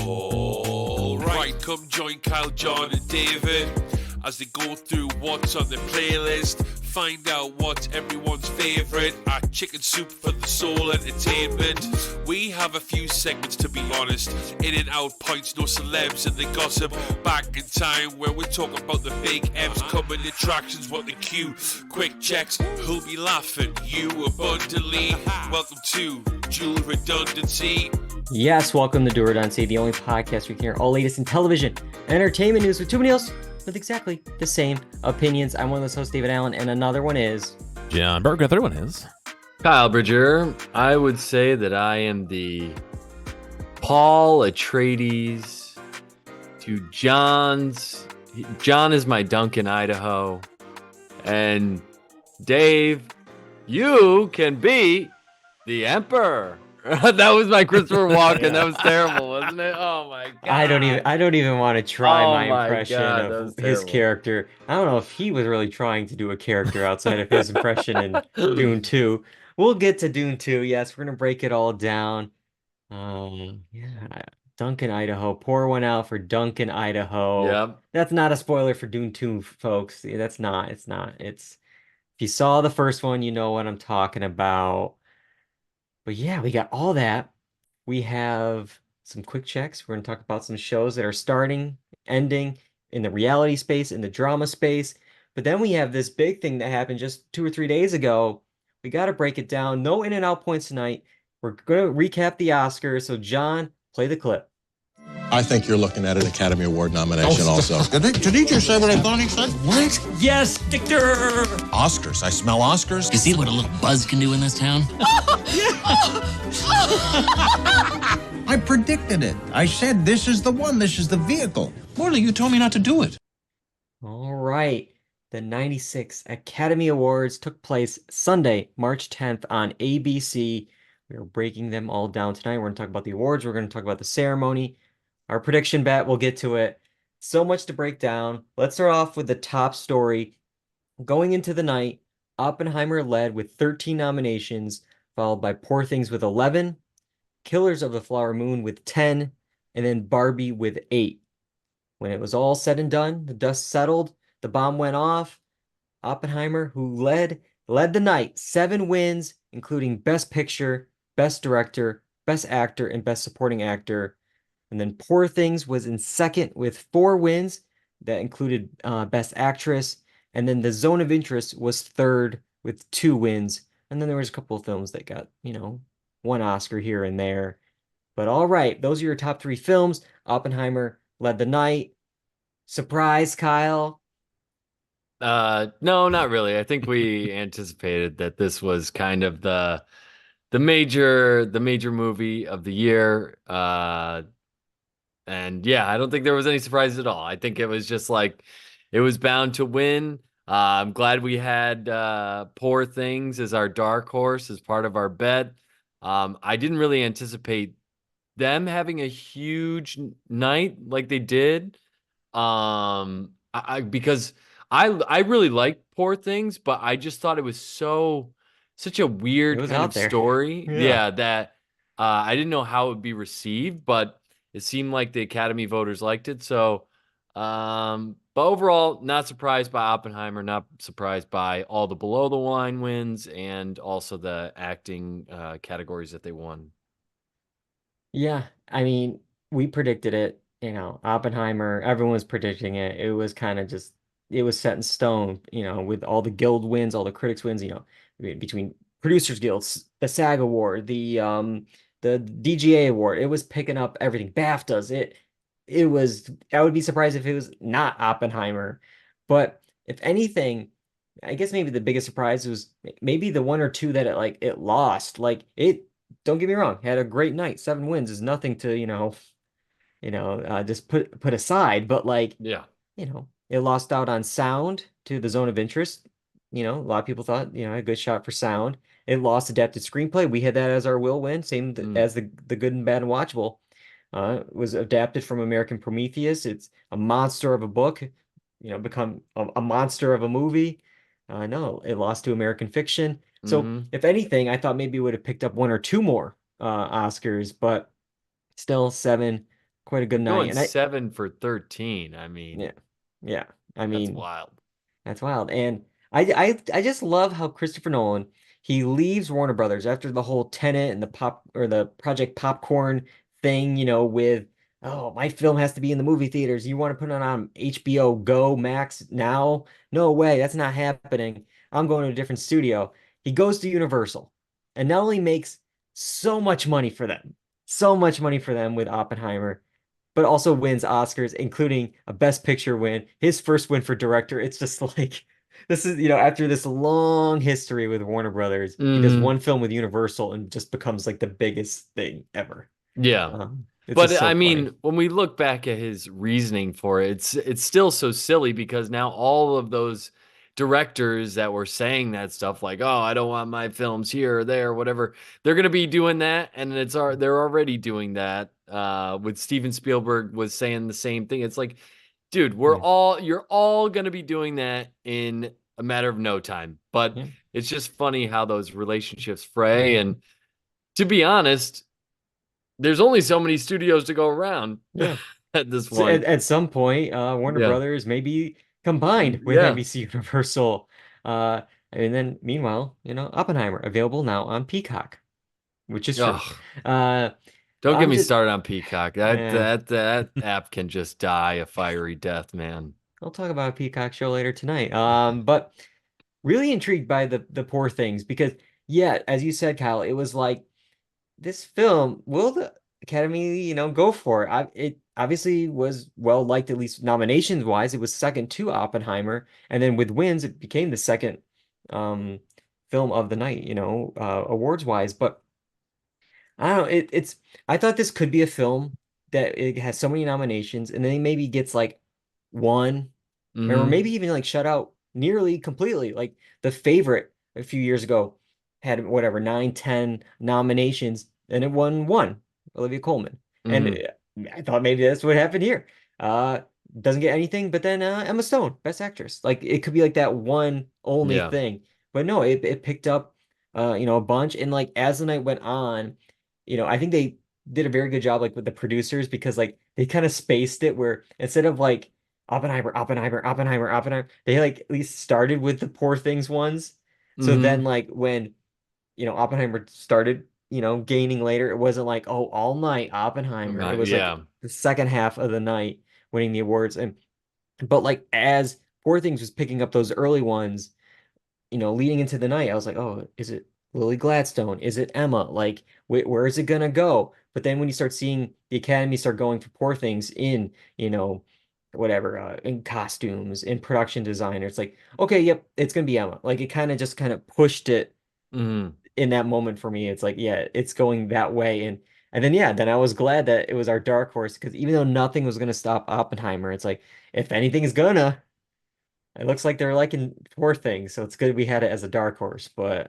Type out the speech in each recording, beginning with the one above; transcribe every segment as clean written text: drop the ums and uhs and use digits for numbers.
All right, come join Kyle, John, and David as they go through what's on the playlist. Find out what's everyone's favourite at Chicken Soup for the Soul Entertainment. We have a few segments, to be honest. In and out points, no celebs and the gossip. Back in time where we talk about the big M's, coming attractions, what the cue. Quick checks, who'll be laughing? You abundantly. Welcome to Dual Redundancy. Yes, welcome to Dual Redundancy, the only podcast we can hear all latest in television and entertainment news with too many else with exactly the same opinions. I'm one of those hosts, David Allen, and another one is John Berwick. The third one is Kyle Bridger. I would say that I am the Paul Atreides to John's. John is my Duncan, Idaho. And Dave, you can be the Emperor. That was my Christopher Walken. That was terrible, wasn't it? Oh my god! I don't even want to try my impression God, of his character. I don't know if he was really trying to do a character outside of his impression in Dune 2. We'll get to Dune 2. Yes, we're gonna break it all down. Yeah, Duncan, Idaho. Pour one out for Duncan, Idaho. Yep. That's not a spoiler for Dune 2, folks. That's not. It's not. It's if you saw the first one, you know what I'm talking about. But yeah, we got all that. We have some quick checks. We're going to talk about some shows that are starting, ending in the reality space, in the drama space. But then we have this big thing that happened just 2 or 3 days ago. We got to break it down. No in and out points tonight. We're going to recap the Oscars. So, John, play the clip. I think you're looking at an Academy Award nomination also. Did he just say what I thought he said? What? Yes, Victor! Oscars. I smell Oscars. You see what a little buzz can do in this town? I predicted it. I said this is the one. This is the vehicle. Morley, you told me not to do it. All right. The 96 Academy Awards took place Sunday, March 10th on ABC. We are breaking them all down tonight. We're going to talk about the awards. We're going to talk about the ceremony. Our prediction bet, we'll get to it. So much to break down. Let's start off with the top story. Going into the night, Oppenheimer led with 13 nominations, followed by Poor Things with 11, Killers of the Flower Moon with 10, and then Barbie with 8. When it was all said and done, the dust settled, the bomb went off. Oppenheimer, who led the night, 7 wins, including Best Picture, Best Director, Best Actor, and Best Supporting Actor. And then Poor Things was in second with 4 wins. That included Best Actress. And then The Zone of Interest was third with 2 wins. And then there was a couple of films that got, one Oscar here and there. But all right, those are your top 3 films. Oppenheimer led the night. Surprise, Kyle? No, not really. I think we anticipated that this was kind of the major movie of the year. And yeah, I don't think there was any surprises at all. I think it was just like it was bound to win. I'm glad we had Poor Things as our dark horse as part of our bet. I didn't really anticipate them having a huge night like they did. Because I really like Poor Things, but I just thought it was such a weird kind of story. Yeah, that I didn't know how it would be received, but it seemed like the Academy voters liked it. So, but overall, not surprised by Oppenheimer, not surprised by all the below the line wins and also the acting categories that they won. Yeah, I mean, we predicted it. Oppenheimer, everyone was predicting it. It was kind of just, it was set in stone, with all the guild wins, all the critics wins, between Producers Guilds, the SAG Award, the DGA Award. It was picking up everything. BAFTAs. It was, I would be surprised if it was not Oppenheimer. But if anything, I guess maybe the biggest surprise was maybe the 1 or 2 that it lost. Don't get me wrong, had a great night. 7 wins is nothing to, just put aside. But yeah, it lost out on sound to The Zone of Interest. A lot of people thought, a good shot for sound. It lost adapted screenplay. We had that as our will win, same as the Good and Bad and Watchable. It was adapted from American Prometheus. It's a monster of a book, become a monster of a movie. No, it lost to American Fiction. So if anything, I thought maybe it would have picked up 1 or 2 more Oscars, but still 7 quite a good night. Going And 7 for 13. I mean, yeah. I that's mean, wild. that's wild. And I just love how Christopher Nolan, he leaves Warner Brothers after the whole Tenet and the Project Popcorn thing, with, oh, my film has to be in the movie theaters. You want to put it on HBO Go Max now? No way, that's not happening. I'm going to a different studio. He goes to Universal and not only makes so much money for them with Oppenheimer, but also wins Oscars, including a Best Picture win, his first win for director. It's just like, this is, after this long history with Warner Brothers, he does Mm, one film with Universal and just becomes like the biggest thing ever. yeah. It's just But so I funny. mean, when we look back at his reasoning for it, it's still so silly because now all of those directors that were saying that stuff like, "Oh, I don't want my films here or there, or whatever," they're going to be doing that, and they're already doing that. With Steven Spielberg was saying the same thing. It's like, dude, Yeah. you're all going to be doing that in a matter of no time. But Yeah. it's just funny how those relationships fray, and to be honest, there's only so many studios to go around Yeah. at this So at, point. at some point, Warner Yeah. Brothers may be combined with Yeah. NBC Universal. Uh, and then meanwhile, Oppenheimer available now on Peacock, which is true. Ugh. Uh, Don't get I'm me just, started on Peacock. That yeah. that that app can just die a fiery death, man. I'll talk about a Peacock show later tonight. But really intrigued by the Poor Things because, yeah, as you said, Kyle, it was like this film. Will the Academy, go for it? It obviously was well liked, at least nominations wise. It was second to Oppenheimer, and then with wins, it became the second um, film of the night. Awards wise. But I don't know. I thought this could be a film that it has so many nominations, and then maybe gets like one or Hmm. maybe even like shut out nearly completely. Like The Favorite a few years ago had whatever 9, 10 nominations and it won one, Olivia Colman. And Hmm. I thought maybe that's what happened here. Uh, doesn't get anything, but then Emma Stone, Best Actress. Like it could be like that one only Yeah. thing. But no, it picked up a bunch. And like as the night went on, I think they did a very good job like with the producers because like they kind of spaced it where instead of like Oppenheimer, Oppenheimer, Oppenheimer, Oppenheimer. They like at least started with the Poor Things ones. So then Hmm. like when, Oppenheimer started, gaining later, it wasn't like, oh, all night Oppenheimer. It was like Yeah. the second half of the night winning the awards. But like as Poor Things was picking up those early ones, leading into the night, I was like, oh, is it Lily Gladstone? Is it Emma? Like, where is it gonna go? But then when you start seeing the Academy start going for Poor Things in, whatever, in costumes, in production design, it's like, okay, yep, it's gonna be Emma. Like, it kind of pushed it Hmm. in that moment for me. It's like, yeah, it's going that way, and then yeah, then I was glad that it was our dark horse because even though nothing was gonna stop Oppenheimer, it's like if anything is gonna. It looks like they're liking Poor Things, so it's good we had it as a dark horse. But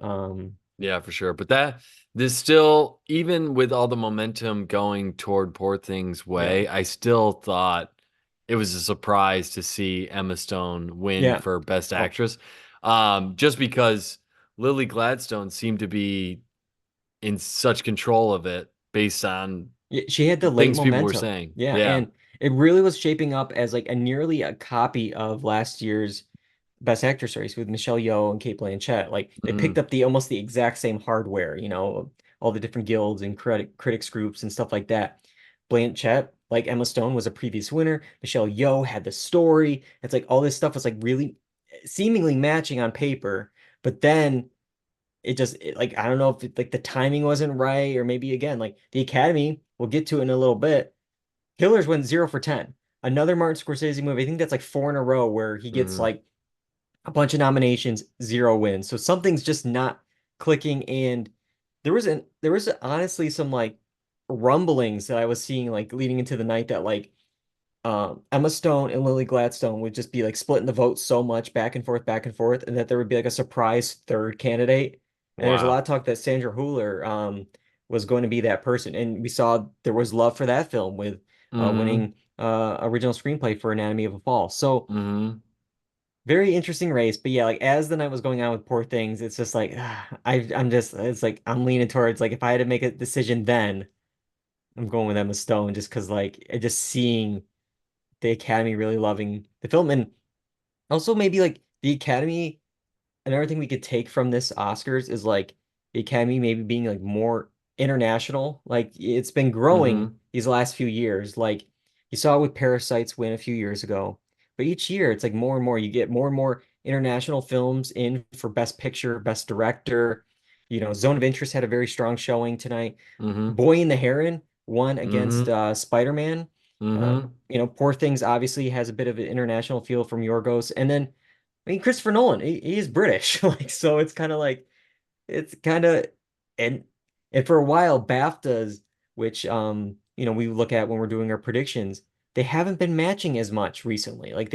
Yeah, for sure. But this still, even with all the momentum going toward Poor Things yeah, way, I still thought it was a surprise to see Emma Stone win yeah. for Best Oh, Actress. Just because Lily Gladstone seemed to be in such control of it based on yeah, she had the late things people were momentum. saying. Yeah, Yeah. and it really was shaping up as like a copy of last year's Best Actress race with Michelle Yeoh and Kate Blanchett. Like they picked Mhm. up the almost the exact same hardware, all the different guilds and critics groups and stuff like that. Blanchett, like Emma Stone, was a previous winner. Michelle Yeoh had the story. It's like all this stuff was like really seemingly matching on paper, but then like I don't know if like the timing wasn't right or maybe again like the Academy. We'll get to it in a little bit. Killers went 0 for 10. Another Martin Scorsese movie. I think that's like four in a row where he gets Mhm. like a bunch of nominations, zero wins. So something's just not clicking. And there was honestly some like rumblings that I was seeing like leading into the night that like Emma Stone and Lily Gladstone would just be like splitting the vote so much back and forth, and that there would be like a surprise third candidate. And there's a lot Wow. of talk that Sandra Hüller was going to be that person, and we saw there was love for that film with Hmm. winning original screenplay for Anatomy of a Fall. So Hmm. very interesting race, but yeah, like as the night was going on with Poor Things, it's just like I'm just it's like I'm leaning towards like if I had to make a decision then, I'm going with Emma Stone just because like just seeing the Academy really loving the film, and also maybe like the Academy. Another thing we could take from this Oscars is like the Academy maybe being like more international. Like it's been growing Mm-hmm. these last few years. Like you saw it with Parasites win a few years ago. But each year it's like more and more. You get more and more international films in for Best Picture, Best Director. Zone of Interest had a very strong showing tonight. Mm-hmm. Boy and the Heron won against Mm-hmm. Spider-Man. Mm-hmm. Poor Things obviously has a bit of an international feel from Yorgos. And then I mean, Christopher Nolan, he is British, like so. It's kind of and and for a while, BAFTAs, which we look at when we're doing our predictions, they haven't been matching as much recently. Like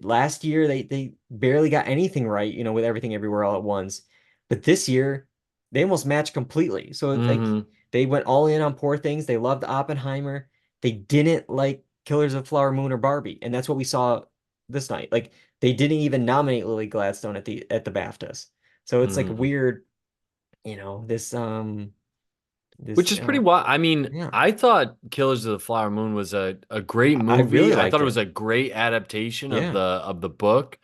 last year they barely got anything right, with Everything Everywhere All at Once, but this year they almost matched completely. So it's like Mm-hmm. they went all in on Poor Things. They loved Oppenheimer. They didn't like Killers of the Flower Moon or Barbie, and that's what we saw this night. Like they didn't even nominate Lily Gladstone at the BAFTAs. So it's like Mm-hmm. weird, this Which is pretty wild. I mean, yeah. I thought Killers of the Flower Moon was a great I really movie. I liked thought it was it. a great adaptation of Yeah. the book.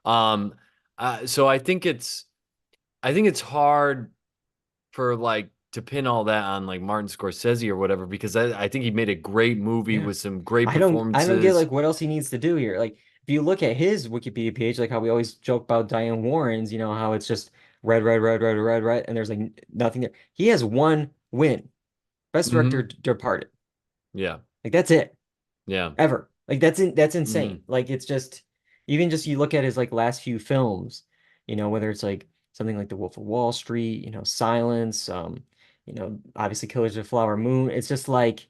Um, so I think it's hard for like to pin all that on like Martin Scorsese or whatever because I think he made a great movie Yeah. with some great I don't get performances. like what else he needs to do here. Like if you look at his Wikipedia page, like how we always joke about Diane Warren's, how it's just red, red, red, red, red, red, and there's like nothing there. He has one win. Best Director Hmm. Departed. Yeah, Like that's it. yeah. Ever. Like that's Hmm. insane. Like it's just even just you look at his like last few films, whether it's like something like The Wolf of Wall Street, Silence, obviously Killers of the Flower Moon. It's just like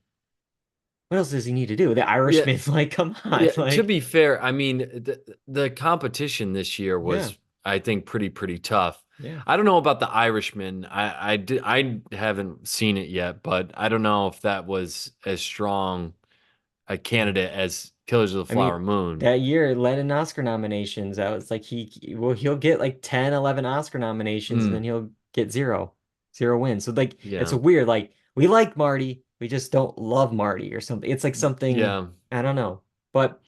what else does he need to do? The Yeah, Irishman's like, come on, yeah. To like be fair, I mean the competition this year yeah, was, I think, pretty tough. yeah. I don't know about the Irishman. I haven't seen it yet, but I don't know if that was as strong a candidate as Killers of the I mean, Flower Moon. that year led in Oscar nominations. I was like he'll get like 10, 11 Oscar nominations and then Mm, he'll get zero wins. So like it's a yeah, weird like we like Marty, we just don't love Marty or something. It's like something yeah, I don't know. But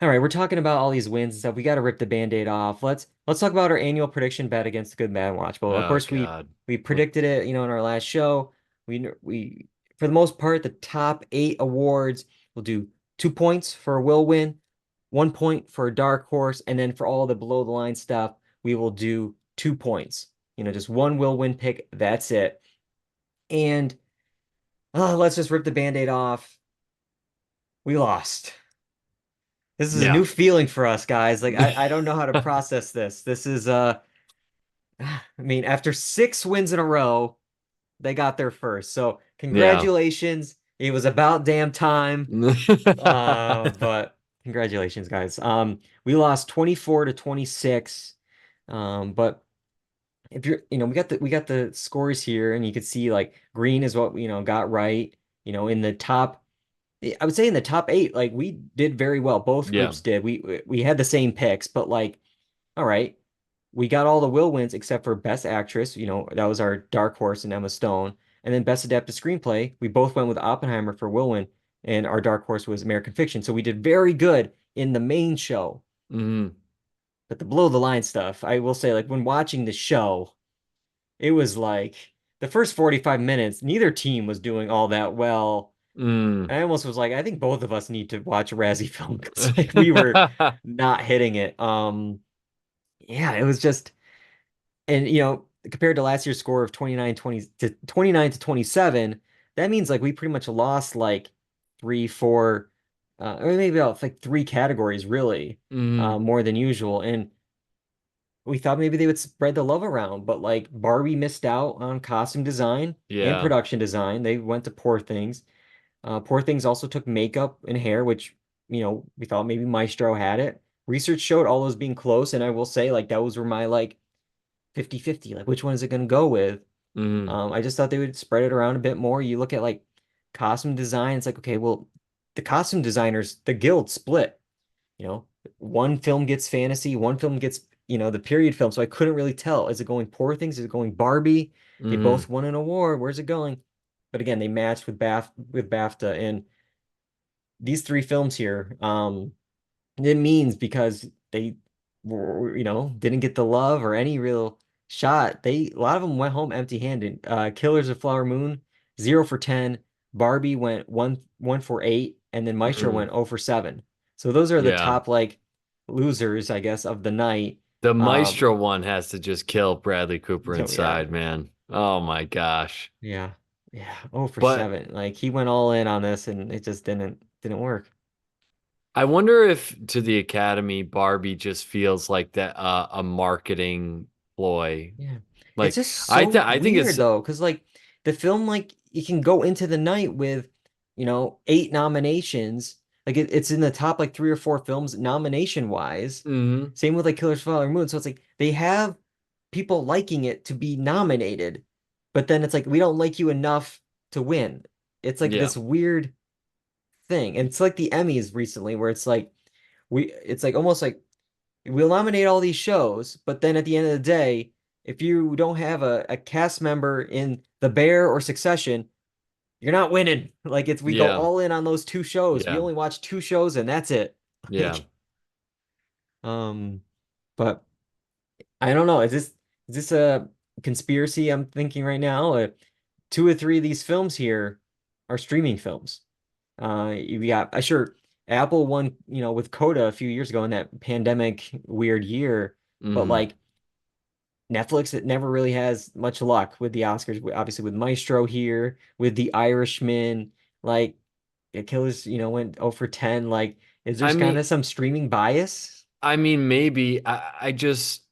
all right, we're talking about all these wins and stuff. We got to rip the Band-Aid off. Let's talk about our annual prediction bet against the Good Bad Watch. Well, of oh course we God. we predicted it, in our last show. We for the most part the top 8 awards will do 2 points for a will win, 1 point for a dark horse, and then for all the below the line stuff, we will do 2 points. Just one will win pick. That's it. And let's just rip the Band-Aid off. We lost. This is a Yeah. new feeling for us, guys. Like I don't know how to process this. This is I mean, after 6 wins in a row, they got there first. So Yeah. congratulations. It was about damn time. But congratulations, guys. We lost 24-26. But if you're, we got the scores here, and you could see like green is what got right. In the top, I would say in the top 8, like we did very well. Both Yeah. groups did. We had the same picks, but like, all right, we got all the will wins except for Best Actress. That was our dark horse in Emma Stone. And then Best Adapted Screenplay, we both went with Oppenheimer for will win, and our dark horse was American Fiction. So we did very good in the main show. Hmm. But the below the line stuff, I will say, like when watching the show, it was like the first 45 minutes, neither team was doing all that well. Mm. I almost was like, I think both of us need to watch a Razzie film because like we were not hitting it. Yeah, it was just and compared to last year's score of 29 to 27, that means like we pretty much lost like 3, 4, or maybe about like 3 categories really, Hmm. more than usual. And we thought maybe they would spread the love around, but like Barbie missed out on costume design and Yeah. production design. They went to Poor Things. Poor Things also took makeup and hair, which, we thought maybe Maestro had it. Research showed all those being close, and I will say, like, those were my, like, 50-50. Like, which one is it going to go with? Hmm. I just thought they would spread it around a bit more. You look at, like, costume design, it's like, okay, well, the costume designers, the guild split. You know, one film gets fantasy, one film gets, the period film. So I couldn't really tell. Is it going Poor Things? Is it going Barbie? They Hmm. both won an award. Where's it going? but again, they matched with BAFTA, and these three films here, it means because they were, didn't get the love or any real shot. A lot of them went home empty-handed. Killers of Flower Moon, 0 for 10. Barbie went 1 for 8, and then Maestro Mhm. went 0 for 7. So those are the Yeah. top like losers, I guess, of the night. The Um, Maestro one has to just kill Bradley Cooper so yeah, inside, man. Oh my gosh. yeah, yeah, 0 for But 7. Like he went all in on this, and it just didn't work. I wonder if to the Academy, Barbie just feels like that a marketing ploy. Yeah. It's Like just so I think weird it's though, because like the film, like you can go into the night with, 8 nominations. Like it's in the top like 3 or 4 films nomination wise. mhm. Same with like Killers of the Flower Moon. So it's like they have people liking it to be nominated, but then it's like we don't like you enough to win. It's like Yeah. this weird thing. And it's like the Emmys recently where it's like almost like we'll nominate all these shows, but then at the end of the day, if you don't have a cast member in The Bear or Succession, you're not winning. Like we go Yeah. all in on those 2 shows. We Yeah. only watch 2 shows and that's it. Yeah. Like, um, but I don't know. Is this a conspiracy I'm thinking right now? 2 or 3 of these films here are streaming films. You got sure Apple won, with Coda a few years ago in that pandemic weird year, but Mhm. like Netflix, it never really has much luck with the Oscars. Obviously, with Maestro here, with The Irishman, like Killers, went 0 for 10. Like, is there I kind mean, of some streaming bias? maybe I just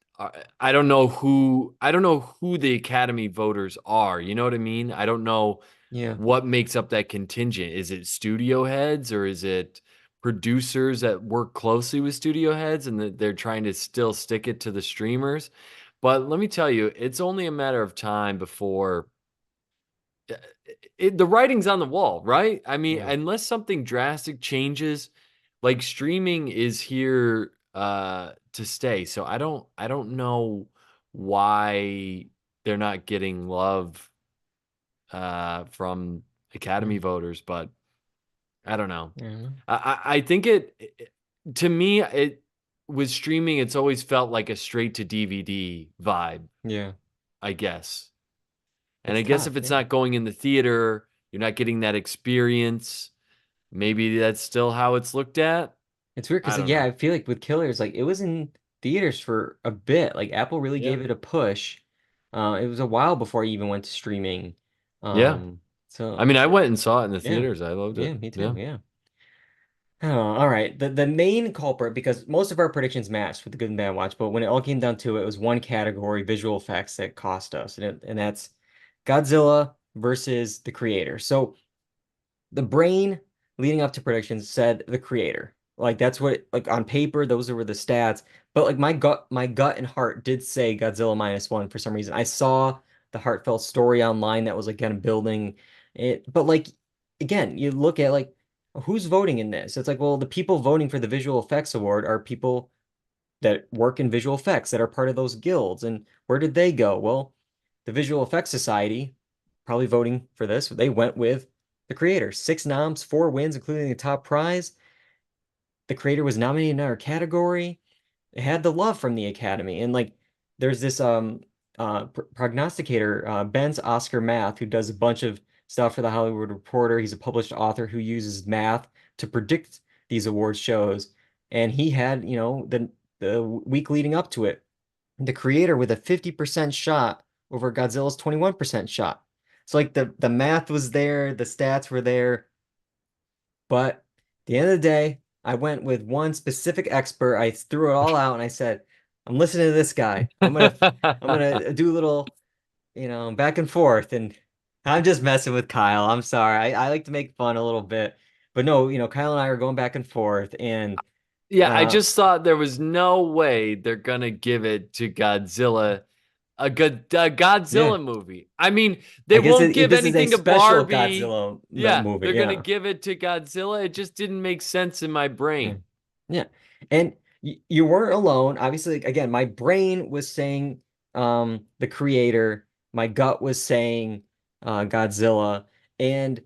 I don't know who the Academy voters are. You know what I mean? I don't know Yeah, what makes up that contingent. Is it studio heads or is it producers that work closely with studio heads and that they're trying to still stick it to the streamers? But let me tell you, it's only a matter of time before uh, the writing's on the wall, right? I mean, yeah, unless something drastic changes, like streaming is here to stay. So I don't know why they're not getting love from Academy mm, voters, but I don't know. yeah, I think to me it with streaming it's always felt like a straight to DVD vibe, yeah. I guess. And It's I guess if tough. it's Yeah. not going in the theater, you're not getting that experience. Maybe that's still how it's looked at. It's weird I because don't yeah, know. I feel like with Killers, like it was in theaters for a bit. Like Apple really Yeah. gave it a push. It was a while before I even went to streaming. Yeah. I So mean, I went and saw it in the yeah, theaters. I loved yeah, it. me too. Yeah. Yeah. Oh, all right. The main culprit, because most of our predictions matched with the good and bad watch, but when it all came down to it, it was one category, visual effects, that cost us, and that's Godzilla versus the creator. So the brain leading up to predictions said the creator. Like that's what like on paper those were the stats. But like my gut and heart did say Godzilla -1 for some reason. I saw the heartfelt story online that was like kind of building it. But like again, you look at like who's voting in this. It's like, well, the people voting for the visual effects award are people that work in visual effects that are part of those guilds. And where did they go? Well, the Visual Effects Society, probably voting for this, they went with the creator. 6 noms, 4 wins, including the top prize. The creator was nominated in our category. It had the love from the Academy. And like there's this prognosticator, Ben's Oscar Math, who does a bunch of stuff for the Hollywood Reporter. He's a published author who uses math to predict these award shows. And he had, the week leading up to it, the creator with a 50% shot over Godzilla's 21% shot. So like the math was there, the stats were there, but at the end of the day, I went with one specific expert. I threw it all out and I said, I'm listening to this guy. I'm gonna do a little, back and forth. And I'm just messing with Kyle. I'm sorry. I like to make fun a little bit. But no, Kyle and I are going back and forth. And Yeah, I uh just thought there was no way they're gonna give it to Godzilla, a yeah, Godzilla movie. I mean, they I guess won't give this is a anything to special Barbie. Godzilla Yeah, movie. they're gonna Yeah. give it to Godzilla. It just didn't make sense in my Yeah. brain. Yeah. And you weren't alone. Obviously, again, my brain was saying the creator, my gut was saying Godzilla, And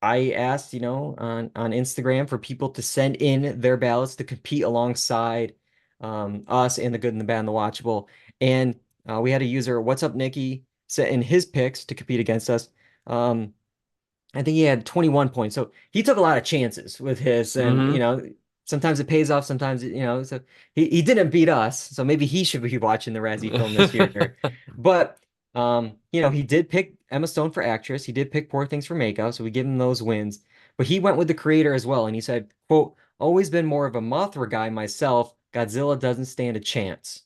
I asked, on Instagram for people to send in their ballots to compete alongside us and the good and the bad and the watchable. And we had a user, What's Up Nikki, set in his picks to compete against us. I think he had 21 points. So he took a lot of chances with his, and sometimes it pays off, sometimes so he didn't beat us. So maybe he should be watching the Razzie film this year. But he did pick Emma Stone for actress. He did pick Poor Things for makeup, so we give him those wins. But he went with the creator as well, and he said, quote, always been more of a Mothra guy myself. Godzilla doesn't stand a chance.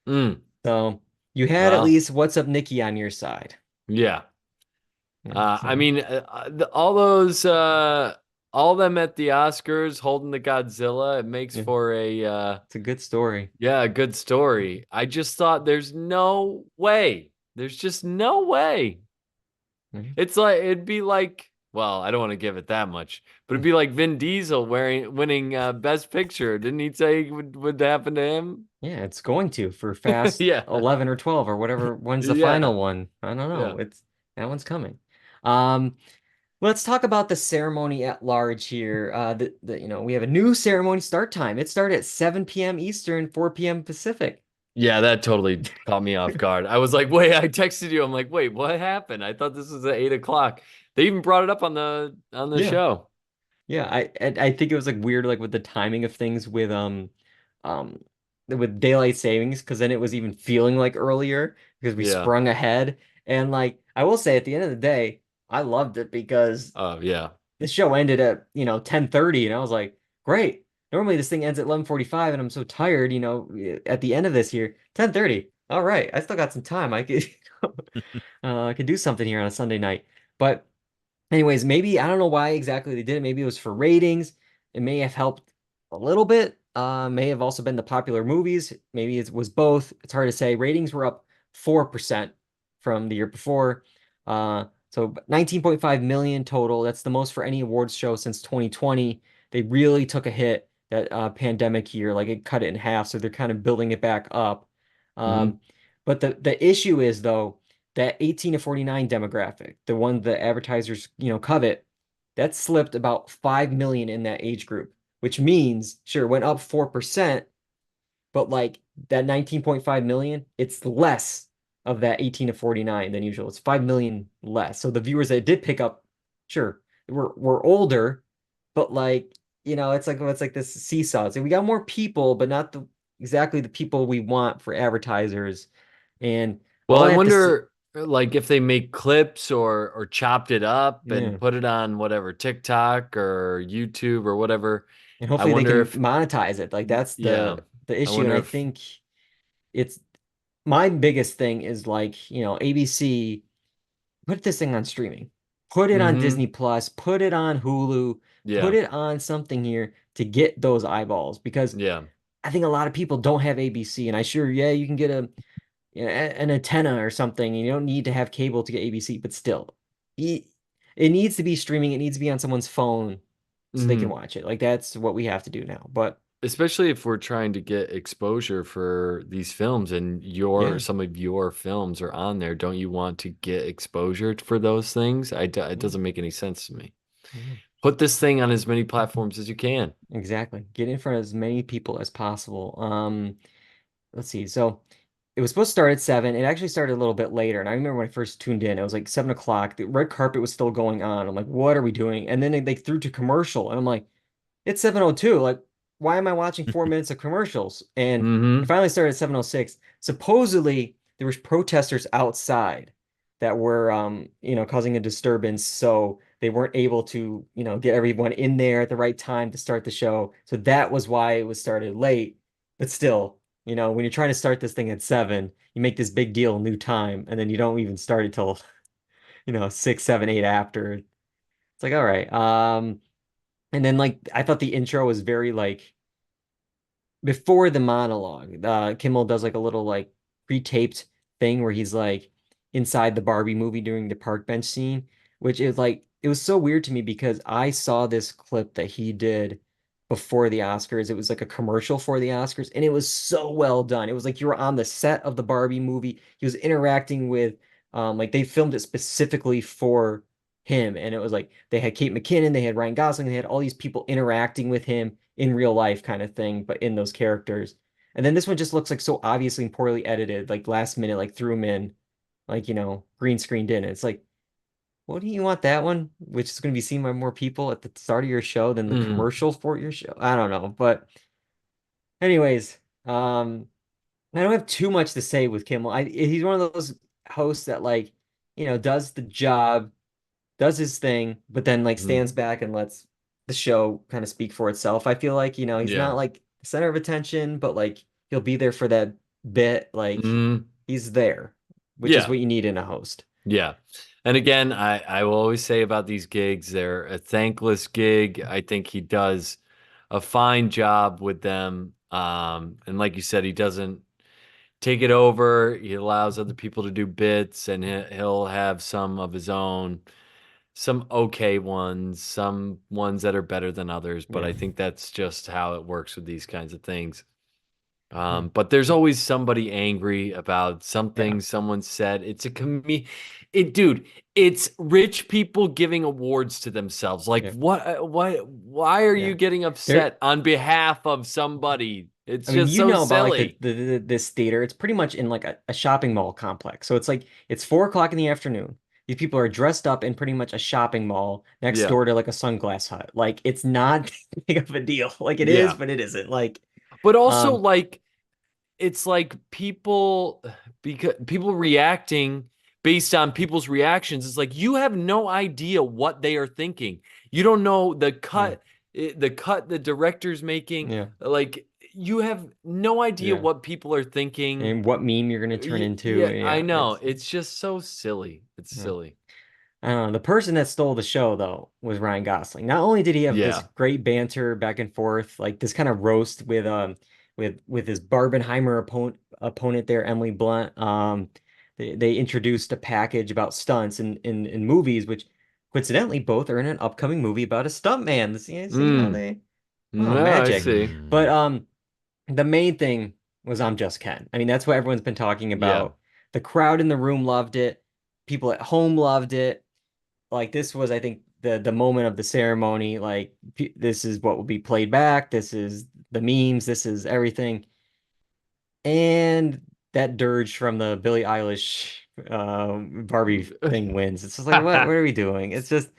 So you had at least What's Up Nikki on your side. Yeah. I mean, all those, all them at the Oscars holding the Godzilla, it makes for it's a good story. Yeah, a good story. I just thought there's no way. There's just no way. It's like, it'd be like, well, I don't want to give it that much, but it'd be like Vin Diesel winning Best Picture. Didn't he say it would happen to him? Yeah, it's going to for Fast 11 or 12 or whatever. When's the final one? I don't know. That one's coming. Let's talk about the ceremony at large here. We have a new ceremony start time. It started at 7 p.m. Eastern, 4 p.m. Pacific. Yeah, that totally caught me off guard. I was like, wait, I texted you. I'm like, wait, what happened? I thought this was at 8 o'clock. They even brought it up on the show. Yeah, I think it was like weird, like with the timing of things with daylight savings, because then it was even feeling like earlier because we sprung ahead. And like I will say, at the end of the day, I loved it because the show ended at 10:30, and I was like, great. Normally this thing ends at 11:45, and I'm so tired. At the end of this here, 10:30. All right, I still got some time. I could I could do something here on a Sunday night. But anyways, maybe I don't know why exactly they did it. Maybe it was for ratings. It may have helped a little bit. May have also been the popular movies. Maybe it was both. It's hard to say. Ratings were up 4% from the year before. So 19.5 million total. That's the most for any awards show since 2020. They really took a hit that pandemic year. Like it cut it in half. So they're kind of building it back up. But the issue is though, that 18 to 49 demographic, the one the advertisers, covet, that slipped about 5 million in that age group, which means, sure, it went up 4%, but like that 19.5 million, it's less of that 18 to 49 than usual. It's 5 million less. So the viewers that did pick up, sure, were older, but like, it's like this seesaw. So we got more people, but not exactly the people we want for advertisers. And well, I wonder like if they make clips or chopped it up and put it on whatever TikTok or YouTube or whatever. And hopefully they can monetize it. Like that's the issue. And I think it's my biggest thing is like, ABC, put this thing on streaming, put it on Disney Plus, put it on Hulu, put it on something here to get those eyeballs, because I think a lot of people don't have ABC, and you can get an antenna or something, and you don't need to have cable to get ABC, but still, it needs to be streaming. It needs to be on someone's phone so they can watch it. Like that's what we have to do now. But especially if we're trying to get exposure for these films, and some of your films are on there, don't you want to get exposure for those things? It doesn't make any sense to me. Put this thing on as many platforms as you can. Exactly. Get in front of as many people as possible. Let's see. So it was supposed to start at 7. It actually started a little bit later. And I remember when I first tuned in, it was like 7 o'clock. The red carpet was still going on. I'm like, what are we doing? And then they threw to commercial. And I'm like, it's 7:02. Like, why am I watching 4 minutes of commercials? And it finally started at 7:06. Supposedly, there was protesters outside that were, causing a disturbance. So they weren't able to, get everyone in there at the right time to start the show. So that was why it was started late. But still, when you're trying to start this thing at 7, you make this big deal, new time, and then you don't even start it till, 6, 7, 8 after. It's like, all right. And then like I thought the intro was very like before the monologue. Kimmel does like a little like pre-taped thing where he's like inside the Barbie movie during the park bench scene, which is like it was so weird to me because I saw this clip that he did before the Oscars. It was like a commercial for the Oscars, and it was so well done. It was like you were on the set of the Barbie movie. He was interacting with like they filmed it specifically for him. And it was like they had Kate McKinnon, they had Ryan Gosling, they had all these people interacting with him in real life kind of thing, but in those characters. And then this one just looks like so obviously and poorly edited, like last minute, like threw him in, like, green screened in. It's like, what do you want that one, which is going to be seen by more people at the start of your show than the commercial for your show? I don't know. But anyways, I don't have too much to say with Kimmel. He's one of those hosts that like, does the job, does his thing, but then like stands back and lets the show kind of speak for itself. I feel like, he's not like the center of attention, but like he'll be there for that bit. Like he's there, which is what you need in a host. Yeah. And again, I will always say about these gigs, they're a thankless gig. I think he does a fine job with them. And like you said, he doesn't take it over. He allows other people to do bits, and he'll have some of his own, some okay ones, some ones that are better than others. But I think that's just how it works with these kinds of things. But there's always somebody angry about something someone said. It's dude, it's rich people giving awards to themselves. Like why are you getting upset on behalf of somebody? It's just so about silly. like this theater. It's pretty much in like a shopping mall complex. So it's like it's 4 o'clock in the afternoon. These people are dressed up in pretty much a shopping mall next door to like a sunglass hut. Like it's not big of a deal. Like it is, but it isn't. Like But also, like, it's like because people reacting based on people's reactions. It's like you have no idea what they are thinking. You don't know the cut, the director's making. Like you have no idea what people are thinking and what meme you're gonna turn into. Yeah, I know. It's just so silly. It's silly. I don't know. The person that stole the show though was Ryan Gosling. Not only did he have this great banter back and forth, like this kind of roast with his Barbenheimer opponent there, Emily Blunt. They introduced a package about stunts in movies, which coincidentally both are in an upcoming movie about a stuntman. See how they magic. I see. But the main thing was I'm Just Ken. I mean, that's what everyone's been talking about. The crowd in the room loved it. People at home loved it. Like this was, I think, the moment of the ceremony. Like this is what will be played back. This is the memes. This is everything. And that dirge from the Billie Eilish Barbie thing wins. It's just like, what are we doing? It's just,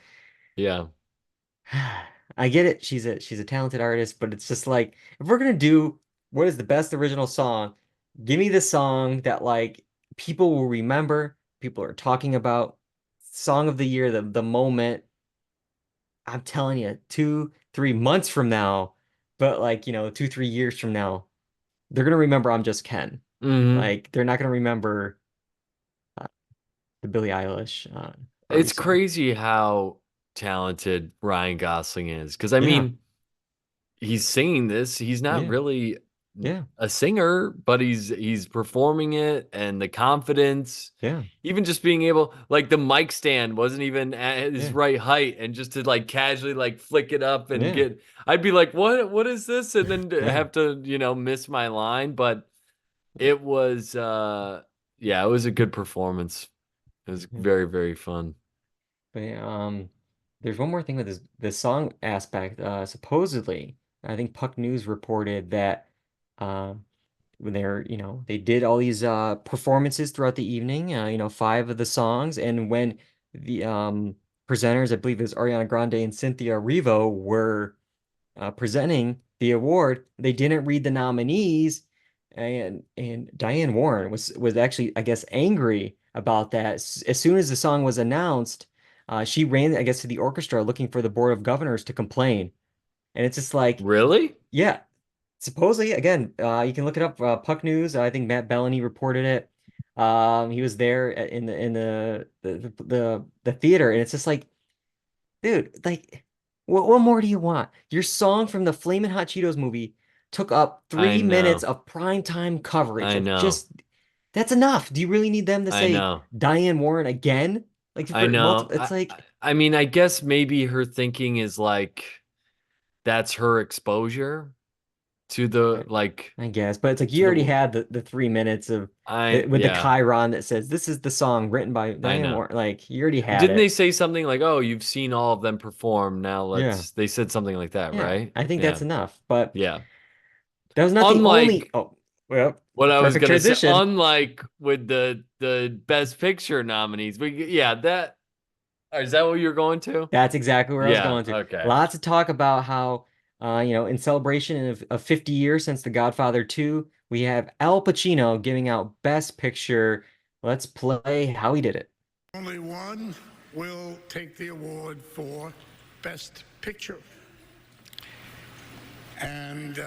I get it. She's a talented artist, but it's just like, if we're gonna do what is the best original song, give me the song that like people will remember, people are talking about, song of the year, the moment. I'm telling you, 2-3 months from now, but like 2-3 years from now, they're gonna remember I'm Just Ken. Like they're not gonna remember the Billie Eilish. It's crazy how talented Ryan Gosling is, because I mean, he's singing this. He's not really a singer, but he's performing it, and the confidence. Even just being able, like the mic stand wasn't even at his right height, and just to like casually like flick it up and get, I'd be like, what is this? And then have to, miss my line. But it was it was a good performance. It was very, very fun. But there's one more thing with this song aspect. Supposedly, I think Puck News reported that when they did all these performances throughout the evening, 5 of the songs, and when the presenters, I believe it was Ariana Grande and Cynthia Erivo, were presenting the award, they didn't read the nominees, and Diane Warren was actually, I guess, angry about that. As soon as the song was announced, she ran, I guess, to the orchestra looking for the Board of Governors to complain. And it's just like, really? Yeah. Supposedly, again, you can look it up. Puck News. I think Matt Bellany reported it. He was there in the theater, and it's just like, dude, like, what more do you want? Your song from the Flamin' Hot Cheetos movie took up 3 minutes of primetime coverage. I know. That's enough. Do you really need them to say Diane Warren again? Like, I know. It's like, I mean, I guess maybe her thinking is like, that's her exposure to the like. I guess, but it's like to you the already wo- had the 3 minutes of with the yeah. chiron that says this is the song written by I Diane know. Warren. Like you already had Didn't it. they say something like, "Oh, you've seen all of them perform. Now Yeah. They said something like that, Yeah, right? I think Yeah. that's enough. But Yeah. that was not the only. Unlike Oh, well, what I was perfect gonna say, transition. unlike with the Best Picture nominees, but yeah, that is that what you're going to? That's exactly where I was Yeah. going to. Okay. Lots of talk about how, in celebration of 50 years since The Godfather 2, we have Al Pacino giving out Best Picture. Let's play how he did it. Only one will take the award for Best Picture. And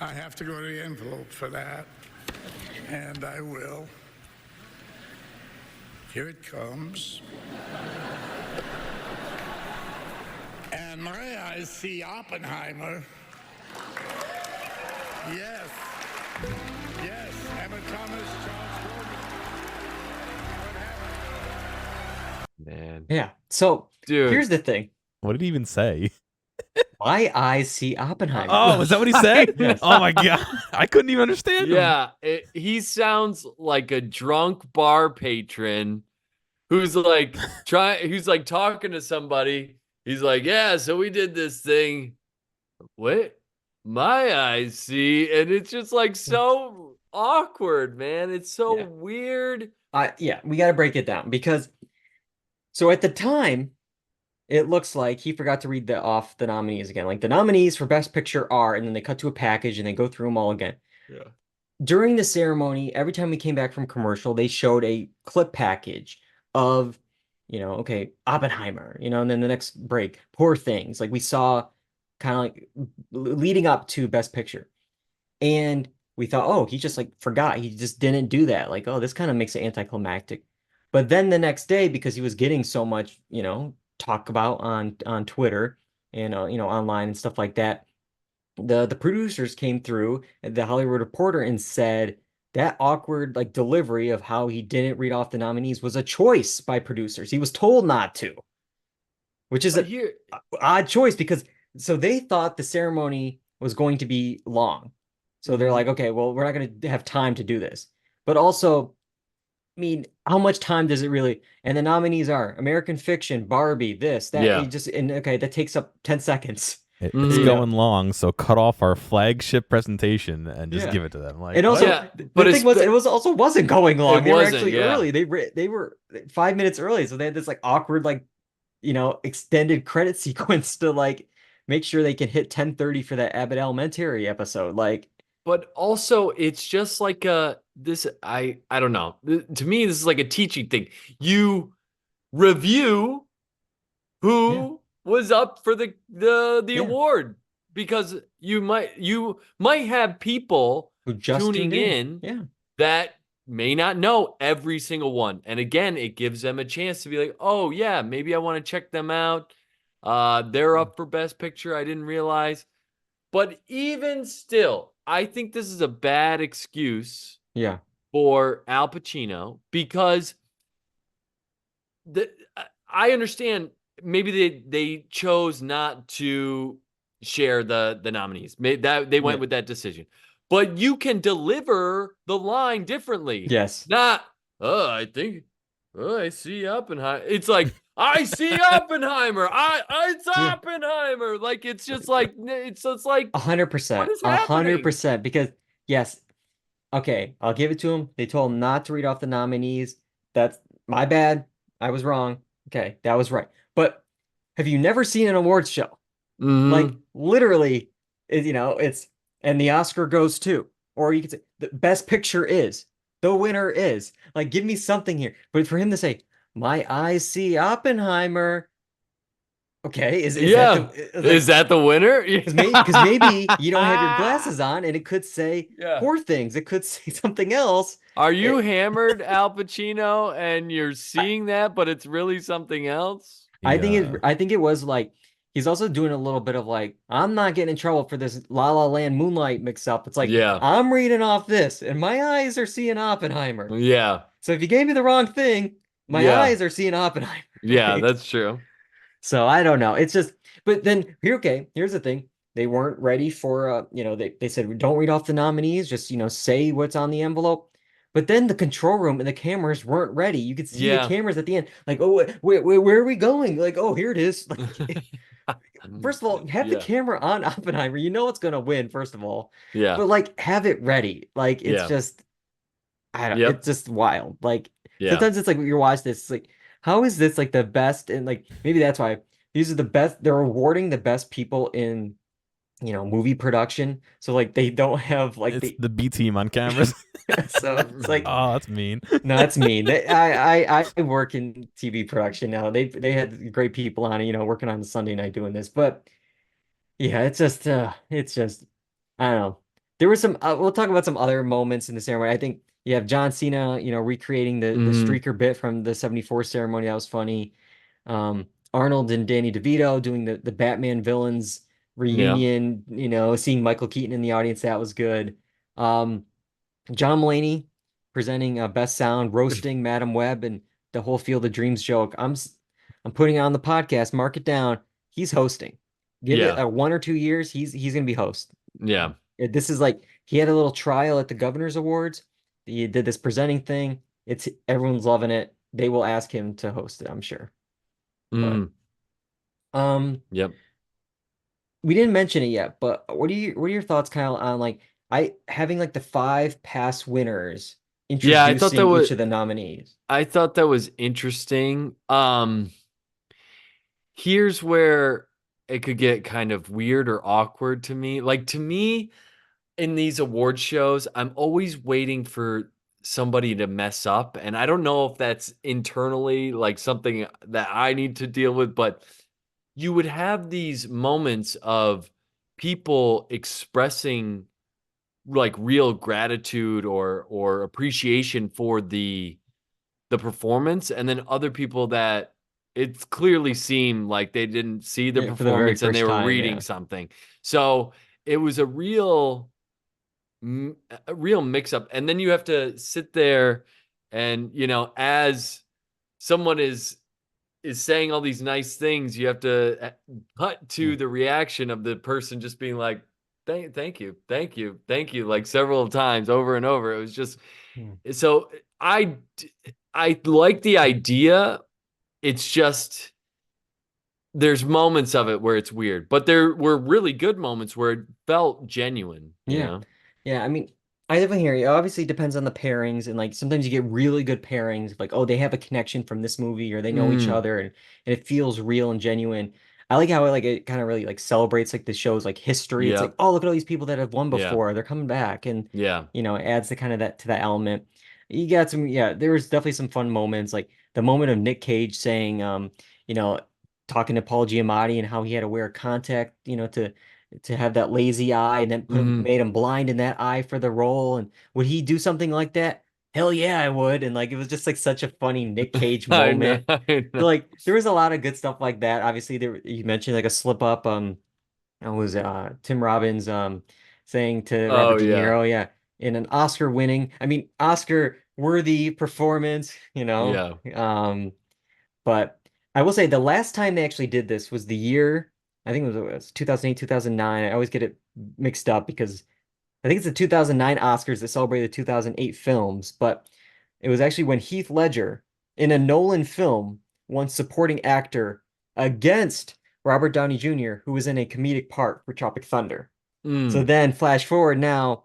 I have to go to the envelope for that. And I will. Here it comes. And my eyes see Oppenheimer. Yes. Yes. Emma Thomas, Charles Grodin. Man. Yeah. So Dude. here's the thing. What did he even say? My eyes see Oppenheimer. Oh, is that what he said? Yes. Oh my god, I couldn't even understand him. Yeah, he sounds like a drunk bar patron who's like talking to somebody. He's like, "Yeah, so we did this thing. What? My eyes see," and it's just like so awkward, man. It's so weird. We got to break it down because so at the time, it looks like he forgot to read the nominees again. Like the nominees for Best Picture are, and then they cut to a package and they go through them all again. Yeah. During the ceremony, every time we came back from commercial, they showed a clip package of, okay, Oppenheimer, and then the next break, Poor Things. Like we saw kind of like leading up to Best Picture. And we thought, oh, he just like forgot. He just didn't do that. Like, oh, this kind of makes it anticlimactic. But then the next day, because he was getting so much, talk about on Twitter and online and stuff like that, the producers came through, the Hollywood Reporter, and said that awkward like delivery of how he didn't read off the nominees was a choice by producers. He was told not to, which is an odd choice because so they thought the ceremony was going to be long. So they're like, okay, well, we're not going to have time to do this. But also, I mean, how much time does it really? And the nominees are American Fiction, Barbie, this, that. Yeah. Okay, that takes up 10 seconds. It's going long, so cut off our flagship presentation and just give it to them. Like, and also, but the thing was, it was also wasn't going long. They were wasn't, actually early. They were 5 minutes early, so they had this like awkward, like extended credit sequence to like make sure they can hit 10:30 for that Abbott Elementary episode. Like, but also it's just like this. I don't know. To me, this is like a teaching thing. You review who was up for the award, because you might have people who just tuning in that may not know every single one. And again, it gives them a chance to be like, oh yeah, maybe I want to check them out. They're up for Best Picture. I didn't realize. But even still, I think this is a bad excuse for Al Pacino, because I understand maybe they chose not to share the nominees. They went with that decision. But you can deliver the line differently. Yes. Not, I see Oppenheimer. It's like, I see Oppenheimer. It's Oppenheimer. Like, it's just like, it's like 100%. What is happening? 100%. Because, yes, okay, I'll give it to him. They told him not to read off the nominees. That's my bad. I was wrong. Okay, that was right. But have you never seen an awards show? Mm-hmm. Like, literally, it's, and the Oscar goes to, or you could say, the Best Picture is, the winner is. Like, give me something here. But for him to say, my eyes see Oppenheimer. Okay, is that the winner? Because maybe you don't have your glasses on, and it could say Poor Things. It could say something else. Are you hammered, Al Pacino, and you're seeing that, but it's really something else? I think it was like he's also doing a little bit of like, I'm not getting in trouble for this La La Land Moonlight mix-up. It's like, I'm reading off this, and my eyes are seeing Oppenheimer. Yeah. So if you gave me the wrong thing, my eyes are seeing Oppenheimer. Yeah, right? that's true. So I don't know. It's just, but then here's the thing. They weren't ready for, they said, don't read off the nominees, just, say what's on the envelope. But then the control room and the cameras weren't ready. You could see the cameras at the end, like, oh, where are we going? Like, oh, here it is. Like, first of all, have the camera on Oppenheimer. You know it's gonna win, first of all. Yeah. But like, have it ready. Like, it's just, it's just wild. Like, sometimes it's like you watch this, it's like, how is this like the best? And like, maybe that's why these are the best. They're rewarding the best people in, movie production. So like, they don't have like it's the B team on cameras. So it's like, oh, that's mean. No, that's mean. I work in TV production now. They had great people on it, working on the Sunday night doing this. But yeah, it's just I don't know. There were some. We'll talk about some other moments in the ceremony. I think you have John Cena, recreating the streaker bit from the '74 ceremony. That was funny. Arnold and Danny DeVito doing the Batman villains reunion. Seeing Michael Keaton in the audience, that was good. John Mulaney presenting best sound, roasting Madam Web and the whole Field of Dreams joke. I'm putting it on the podcast. Mark it down. He's hosting. Give it 1 or 2 years. He's gonna be host. Yeah. This is like, he had a little trial at the Governor's Awards. He did this presenting thing. Everyone's loving it. They will ask him to host it, I'm sure. But, yep. We didn't mention it yet, but what are your thoughts, Kyle, on like having like the 5 past winners introducing each of the nominees? I thought that was interesting. Here's where it could get kind of weird or awkward to me. Like, to me, in these award shows, I'm always waiting for somebody to mess up. And I don't know if that's internally like something that I need to deal with, but you would have these moments of people expressing like real gratitude or appreciation for the performance, and then other people that it clearly seemed like they didn't see the performance and they were reading something. So it was a real mix up. And then you have to sit there and, as someone is saying all these nice things, you have to cut to the reaction of the person just being like, thank you, like several times over and over. It was just, so I like the idea. It's just, there's moments of it where it's weird, but there were really good moments where it felt genuine. You know? Yeah. I mean, I definitely hear you. Obviously, it depends on the pairings, and like sometimes you get really good pairings, like, oh, they have a connection from this movie, or they know each other, and it feels real and genuine. I like how it kind of really like celebrates like the show's like history. It's like, oh, look at all these people that have won before. They're coming back, and it adds the kind of that to that element. You got some, there was definitely some fun moments, like the moment of Nick Cage saying, talking to Paul Giamatti and how he had to wear contact, to have that lazy eye, and then made him blind in that eye for the role. And would he do something like that? Hell yeah, I would. And like, it was just like such a funny Nick Cage moment. I know. Like, there was a lot of good stuff like that. Obviously, you mentioned like a slip up. It was Tim Robbins saying to Robert De Niro, in an Oscar winning, Oscar worthy performance, but I will say the last time they actually did this was the year, I think it was 2008, 2009. I always get it mixed up because I think it's the 2009 Oscars that celebrated the 2008 films, but it was actually when Heath Ledger, in a Nolan film, won supporting actor against Robert Downey Jr., who was in a comedic part for Tropic Thunder. So then flash forward now,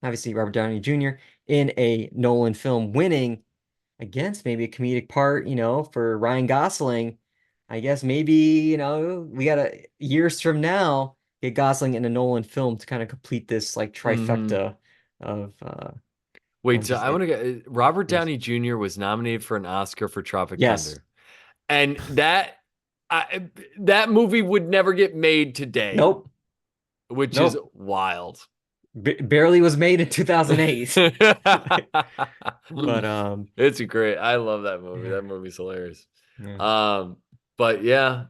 obviously Robert Downey Jr. in a Nolan film winning against maybe a comedic part, for Ryan Gosling. I guess maybe, we got years from now, get Gosling in a Nolan film to kind of complete this like trifecta of wait, so I want to get Robert Downey Jr. was nominated for an Oscar for Tropic Thunder. And that movie would never get made today. Nope. Which is wild. Barely was made in 2008. But it's great. I love that movie. That movie's hilarious. But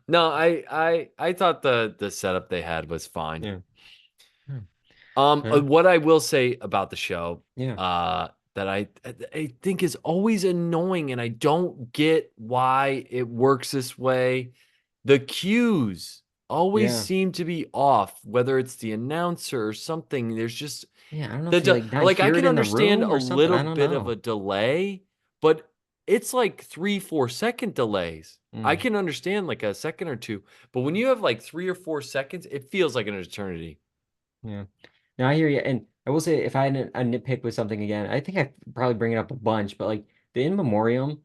no, I thought the setup they had was fine. What I will say about the show, that I think is always annoying, and I don't get why it works this way. The cues always Yeah. seem to be off, whether it's the announcer or something. There's just Yeah, I don't know if you like not like I hear it can in the understand room a or something. little I don't bit of know. a delay, but it's like 3, 4 second delays. I Mm, can understand like a second or two, but when you have like 3 or 4 seconds, it feels like an eternity. yeah. No, I hear you. And I will say, if I had a nitpick with something again, I think I probably bring it up a bunch, but like the In Memoriam,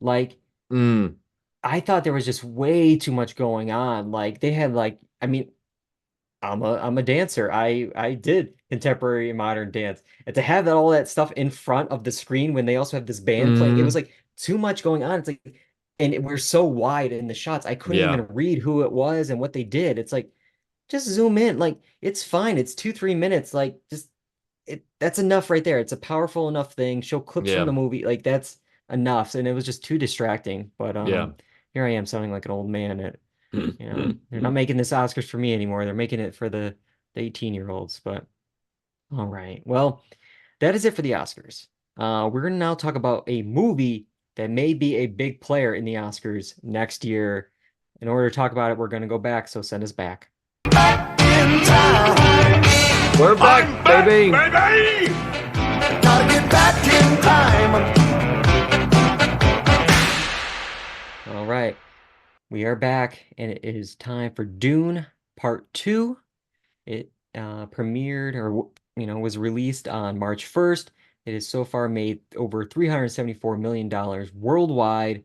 like Mm, I thought there was just way too much going on. Like they had like, I mean, I'm a dancer. I did contemporary and modern dance. And to have all that stuff in front of the screen when they also have this band playing, it was mm, like too much going on. It's like, and we're so wide in the shots, I couldn't yeah, even read who it was and what they did. It's like just zoom in. Like it's fine. It's 2, 3 minutes. Like just that's enough right there. It's a powerful enough thing. Show clips from yeah, the movie. Like that's enough. And it was just too distracting. But yeah. here I am sounding like an old man at they're not making this Oscars for me anymore. They're making it for the 18-year-olds. But all right. Well, that is it for the Oscars. We're gonna now talk about a movie that may be a big player in the Oscars next year. In order to talk about it, we're gonna go back, so send us back. We're back, baby. Gotta get back in time. All right. We are back, and it is time for Dune Part 2. It premiered or was released on March 1st. It has so far made over $374 million worldwide.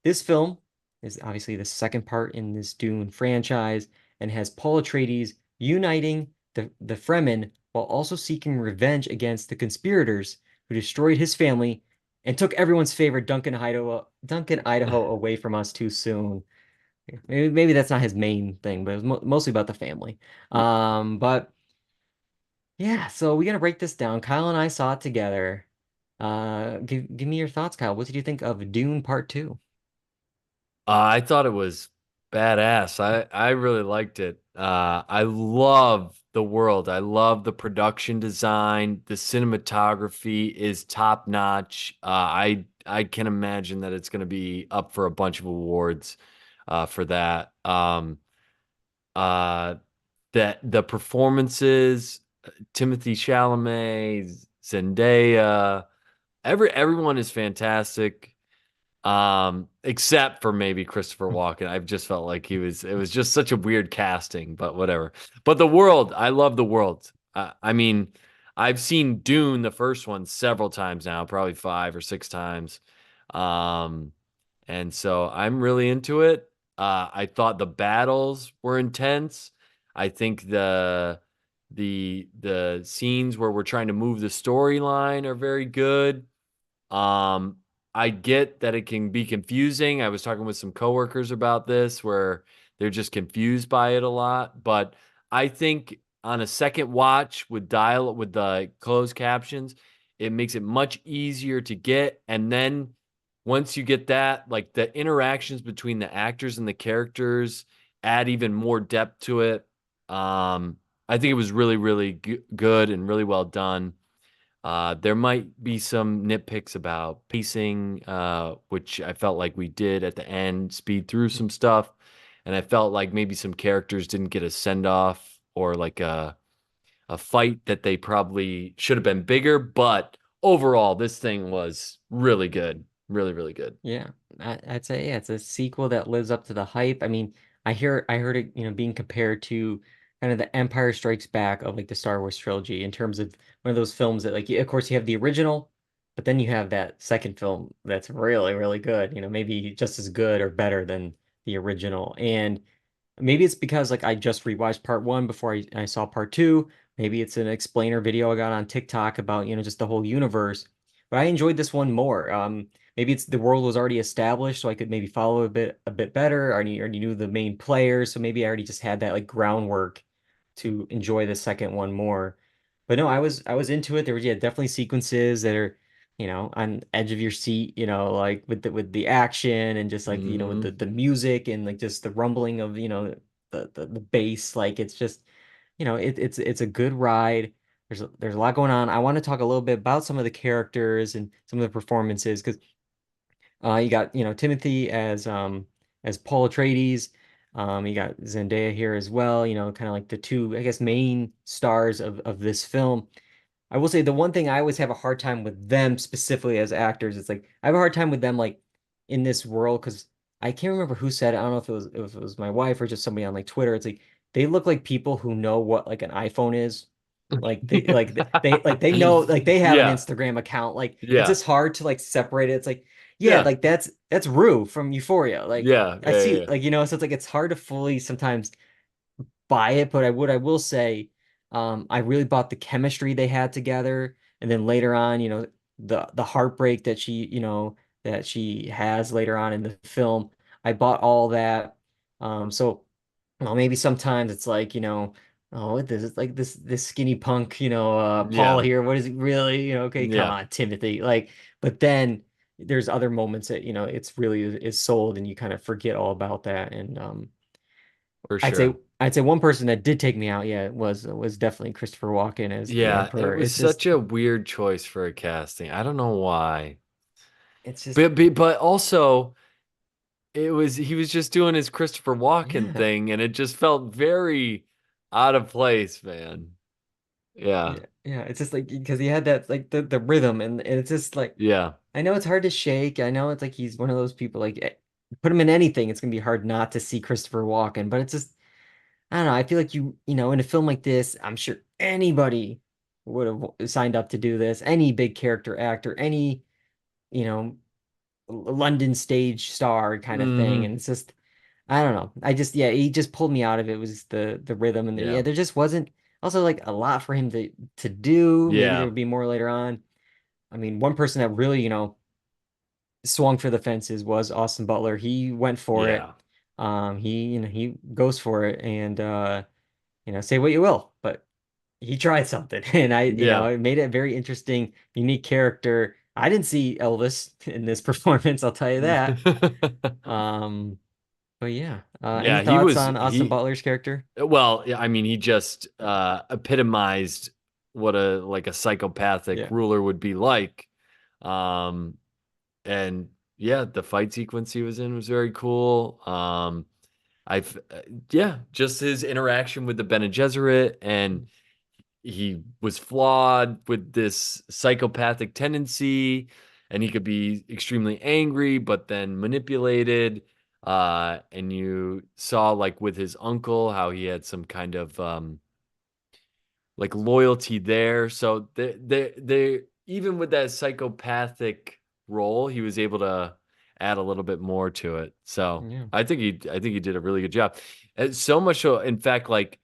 This film is obviously the second part in this Dune franchise and has Paul Atreides uniting the Fremen while also seeking revenge against the conspirators who destroyed his family and took everyone's favorite Duncan Idaho away from us too soon. Maybe that's not his main thing, but it was mostly about the family. But yeah, so we're gonna break this down. Kyle and I saw it together. Give me your thoughts, Kyle. What did you think of Dune Part 2? I thought it was badass. I really liked it. I love the world. I love the production design. The cinematography is top notch. I can imagine that it's going to be up for a bunch of awards for that. Uh, that the performances, Timothy Chalamet, Zendaya, everyone is fantastic. Except for maybe Christopher Walken. I've just felt like it was just such a weird casting, but whatever. But the world, I love the world. I mean, I've seen Dune, the first one, several times now, probably 5 or 6 times. Um, and so I'm really into it. I thought the battles were intense. I think the scenes where we're trying to move the storyline are very good. Um, I get that it can be confusing. I was talking with some coworkers about this where they're just confused by it a lot, but I think on a second watch with the closed captions, it makes it much easier to get. And then once you get that, like the interactions between the actors and the characters add even more depth to it. I think it was really, really good and really well done. There might be some nitpicks about pacing, which I felt like we did at the end, speed through some stuff. And I felt like maybe some characters didn't get a send off or like a fight that they probably should have been bigger. But overall, this thing was really good. Really, really good. Yeah, I'd say yeah, it's a sequel that lives up to the hype. I mean, I heard it, being compared to kind of the Empire Strikes Back of like the Star Wars trilogy in terms of one of those films that like of course you have the original, but then you have that second film that's really, really good, maybe just as good or better than the original. And maybe it's because like I just rewatched part one before I saw part two. Maybe it's an explainer video I got on TikTok about, just the whole universe. But I enjoyed this one more. Maybe it's the world was already established, so I could maybe follow a bit better. I already knew the main players, so maybe I already just had that like groundwork to enjoy the second one more. But no, I was into it. There were yeah, definitely sequences that are, on edge of your seat, like with the action and just like, with Hmm. the music and like just the rumbling of, the bass. Like it's just, it's a good ride. There's a lot going on. I want to talk a little bit about some of the characters and some of the performances because you got, Timothy as Paul Atreides. You got Zendaya here as well, kind of like the two, I guess, main stars of this film. I will say the one thing I always have a hard time with them specifically as actors, it's like I have a hard time with them like in this world because I can't remember who said it. I don't know if it was my wife or just somebody on like Twitter. It's like they look like people who know what like an iPhone is. Like they know like they have an Yeah. Instagram account. Like it's Yeah. just hard to like separate it. It's like, yeah, Yeah. like that's Rue from Euphoria. Like Yeah. I Yeah. see Yeah. like so it's like it's hard to fully sometimes buy it, but I will say, I really bought the chemistry they had together, and then later on, the heartbreak that she has later on in the film. I bought all that. So maybe sometimes it's like, oh, this is like this skinny punk, Paul Yeah. here. What is he really? Okay, come Yeah. on, Timothy. Like, but then there's other moments that, it's really is sold and you kind of forget all about that. And For I'd say sure. I'd say one person that did take me out, yeah, was definitely Christopher Walken as the Yeah. It Emperor. was such a weird choice for a casting. I don't know why. It's just, But also he was just doing his Christopher Walken yeah, thing, and it just felt very out of place, man. Yeah. yeah. It's just like because he had that like the rhythm, and it's just like Yeah. I know it's hard to shake. I know it's like he's one of those people like put him in anything, it's gonna be hard not to see Christopher Walken. But it's just I don't know. I feel like in a film like this, I'm sure anybody would have signed up to do this. Any big character actor, any you know London stage star kind of thing. Hmm. And it's just, I don't know. Yeah, he just pulled me out of it. It was the rhythm and Yeah. there just wasn't also like a lot for him to do. Maybe there Yeah. would be more later on. I mean, one person that really, swung for the fences was Austin Butler. He went for it. Yeah. He goes for it and say what you will, but he tried something and Yeah. it made it a very interesting, unique character. I didn't see Elvis in this performance, I'll tell you that. Um, but yeah. Any Yeah, thoughts on Austin Butler's character? well, yeah, I mean, he just epitomized what a psychopathic Yeah. ruler would be like. Um and yeah, the fight sequence he was in was very cool. I've yeah, just his interaction with the Bene Gesserit, and he was flawed with this psychopathic tendency, and he could be extremely angry but then manipulated. And you saw like with his uncle how he had some kind of like loyalty there. So they even with that psychopathic role, he was able to add a little bit more to it. So Yeah. I think he did a really good job. So much so, in fact, like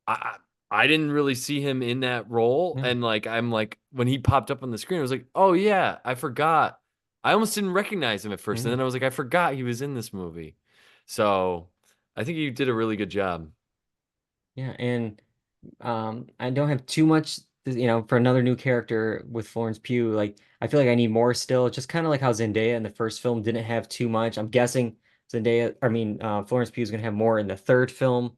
I I didn't really see him in that role, Yeah. and like I'm like when he popped up on the screen, I was like, oh yeah, I forgot. I almost didn't recognize him at first, and Yeah. then I was like, I forgot he was in this movie. So I think he did a really good job. Yeah. And I don't have too much, for another new character with Florence Pugh. Like, I feel like I need more still. Just kind of like how Zendaya in the first film didn't have too much. I'm guessing Florence Pugh is gonna have more in the third film.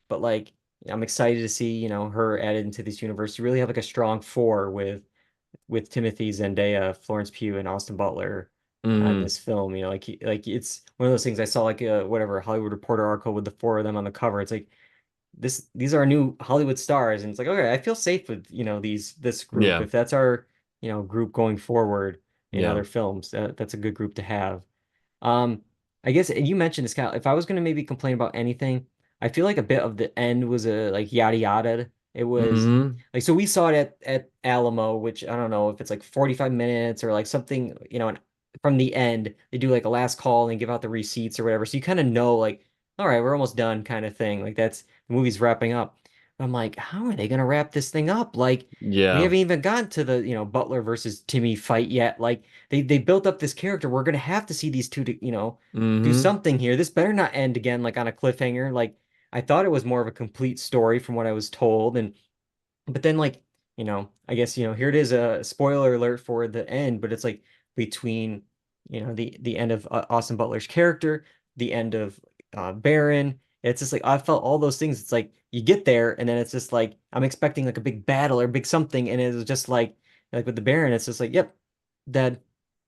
But like, I'm excited to see, her added into this universe. You really have like a strong four with Timothy, Zendaya, Florence Pugh, and Austin Butler on Hmm. this film. Like it's one of those things I saw like whatever Hollywood Reporter article with the four of them on the cover. It's like these are our new Hollywood stars, and it's like okay, I feel safe with this group. Yeah. If that's our group going forward in Yeah. other films, that's a good group to have. Um, I guess and you mentioned this, Kyle. If I was gonna maybe complain about anything, I feel like a bit of the end was a like yada yada. It was Hmm. like so we saw it at Alamo, which I don't know if it's like 45 minutes or like something, and from the end they do like a last call and give out the receipts or whatever. So you kind of know like, all right, we're almost done kind of thing. Like that's the movie's wrapping up. I'm like, how are they gonna wrap this thing up? Like we Yeah. haven't even gotten to the, Butler versus Timmy fight yet. Like they built up this character. We're gonna have to see these two to, do Hmm. something here. This better not end again like on a cliffhanger. Like I thought it was more of a complete story from what I was told. And but then like, I guess, here it is a spoiler alert for the end, but it's like between, the end of Austin Butler's character, the end of Baron. It's just like I felt all those things. It's like you get there and then it's just like I'm expecting like a big battle or big something, and it was just like with the Baron, it's just like, yep, dead.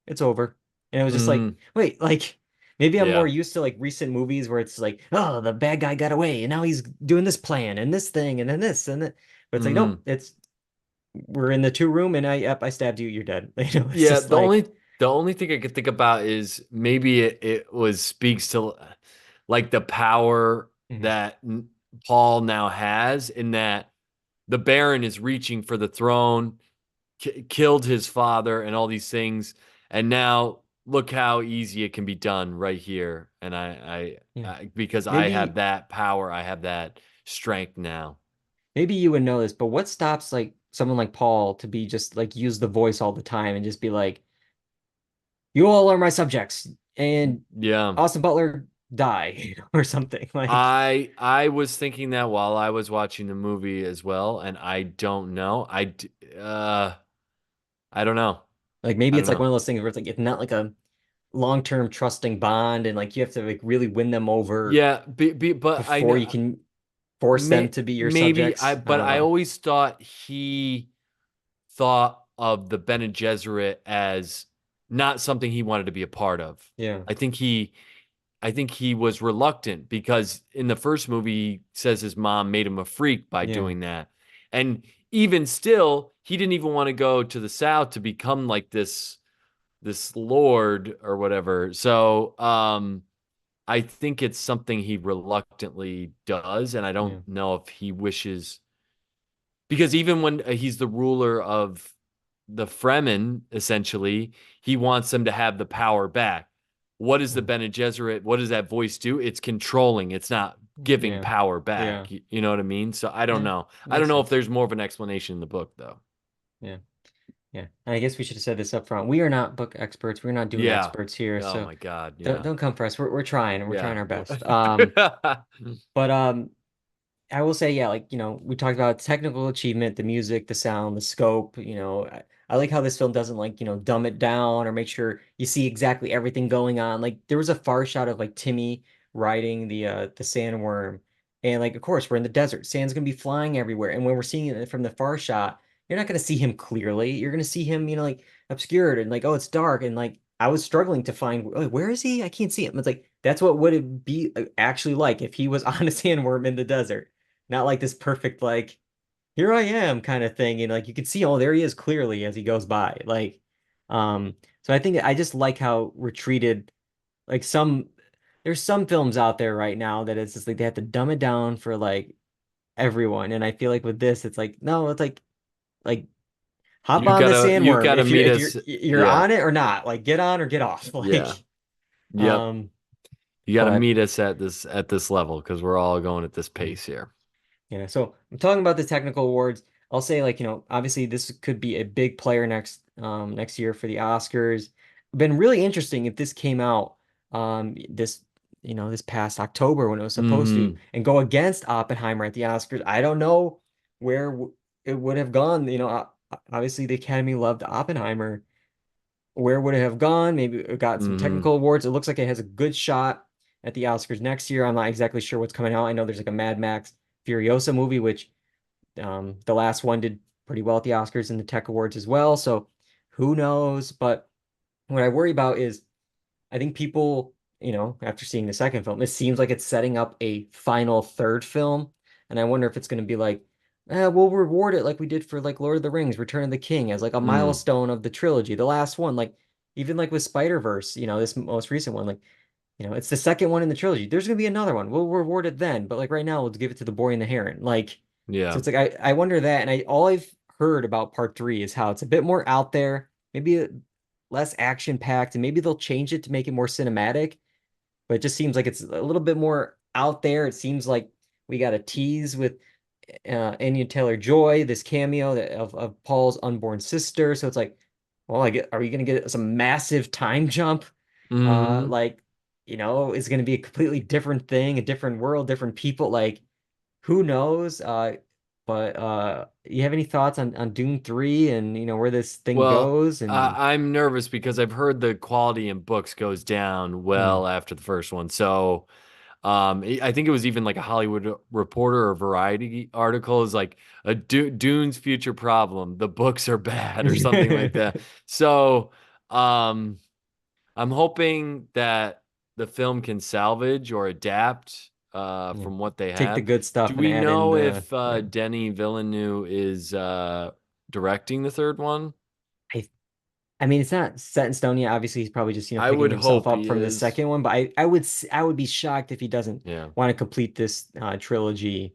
It's over. And it was just like, Hmm. wait, like Maybe I'm more Yeah. used to like recent movies where it's like, oh, the bad guy got away and now he's doing this plan and this thing and then this and that. But it's like, nope, we're in the 2 room and I stabbed you, you're dead. You know, it's Yeah, just like, the only thing I could think about is maybe it was speaks to like the power Mhm. that Paul now has, in that the Baron is reaching for the throne, killed his father, and all these things, and now look how easy it can be done right here. And yeah. because I have Maybe that power, I have that strength now. maybe you would know this, but what stops like someone like Paul to be just like use the voice all the time and just be like, you all are my subjects and Yeah. Austin Butler die or something like. I was thinking that while I was watching the movie as well, and I don't know. I don't know. Like maybe I it's don't like know. one of those things where it's like it's not like a long-term trusting bond and like you have to like really win them over Yeah, but I before you know can force them to be your maybe subjects. I but don't I know. always thought he thought of the Bene Gesserit as not something he wanted to be a part of. Yeah. I think he I think he was reluctant because in the first movie, he says his mom made him a freak by Yeah. doing that. And even still, he didn't even want to go to the South to become like this lord or whatever. So I think it's something he reluctantly does, and I don't Yeah. know if he wishes, because even when he's the ruler of the Fremen, essentially, he wants them to have the power back. What is the Yeah. Bene Gesserit? What does that voice do? It's controlling. It's not giving Yeah. power Yeah. back. You know what I mean? So I don't Yeah. know. I don't Makes know if sense. there's more of an explanation in the book, though. Yeah. Yeah. And I guess we should have said this up front. We are not book experts. We're not Dune Yeah. experts here. Oh So my God. don't Yeah. don't come for us. We're trying. We're Yeah. trying our best. But I will say, yeah, like, we talked about technical achievement, the music, the sound, the scope, I like how this film doesn't like, dumb it down or make sure you see exactly everything going on. Like there was a far shot of like Timmy riding the sandworm. And like, of course, we're in the desert. Sand's gonna be flying everywhere. And when we're seeing it from the far shot, you're not gonna see him clearly. You're gonna see him, like obscured and like, oh, it's dark. And like I was struggling to find, like, where is he? I can't see him. It's like that's what would it be actually like if he was on a sandworm in the desert. Not like this perfect, like, here I am kind of thing. And like you can see, oh, there he is clearly as he goes by. Like, so I think I just like how we're treated. Like there's some films out there right now that it's just like they have to dumb it down for like everyone. And I feel like with this, it's like, no, it's like hop on the You sandworm gotta if you're meet if you're us. you're Yeah. on it or not. Like get on or get off. Yeah. Like, Yep. um, You gotta but meet us at this level, because we're all going at this mm. pace here. Yeah, so I'm talking about the technical awards. I'll say like, obviously this could be a big player next year for the Oscars. Been really interesting if this came out this past October when it was supposed to Hmm. and go against Oppenheimer at the Oscars. I don't know where it would have gone. Obviously the Academy loved Oppenheimer. Where would it have gone? Maybe it got some Hmm. technical awards. It looks like it has a good shot at the Oscars next year. I'm not exactly sure what's coming out. I know there's like a Mad Max Furiosa movie, which the last one did pretty well at the Oscars and the Tech Awards as well. So who knows? But what I worry about is I think people, after seeing the second film, it seems like it's setting up a final third film. And I wonder if it's going to be like, we'll reward it like we did for like Lord of the Rings, Return of the King as like a Hmm. milestone of the trilogy, the last one. Like even like with Spider-Verse, this most recent one, like, it's the second one in the trilogy. There's gonna be another one. We'll reward it then. But like right now, we'll give it to the boy and the heron. Like, so Yeah. it's like I wonder that, and all I've heard about part three is how it's a bit more out there, maybe less action packed, and maybe they'll change it to make it more cinematic. But it just seems like it's a little bit more out there. It seems like we got a tease with Anya Taylor-Joy, this cameo of Paul's unborn sister. So it's like, well, are we gonna get some massive time jump? Hmm. Like, is going to be a completely different thing, a different world, different people. Like, who knows? But you have any thoughts on Dune 3 and where this thing Well, goes? And I'm nervous because I've heard the quality in books goes down hmm. well after the first one. So, I think it was even like a Hollywood Reporter or Variety article is like a Dune's future problem. The books are bad or something like that. So, I'm hoping that the film can salvage or adapt from what they Take the had. good stuff Do and we add know in if Denis Villeneuve is directing the third one? I mean, it's not set in stone yet. Obviously, he's probably just, I picking would himself hope up he from the is. second one. But I would be shocked if he doesn't Yeah. want to complete this trilogy.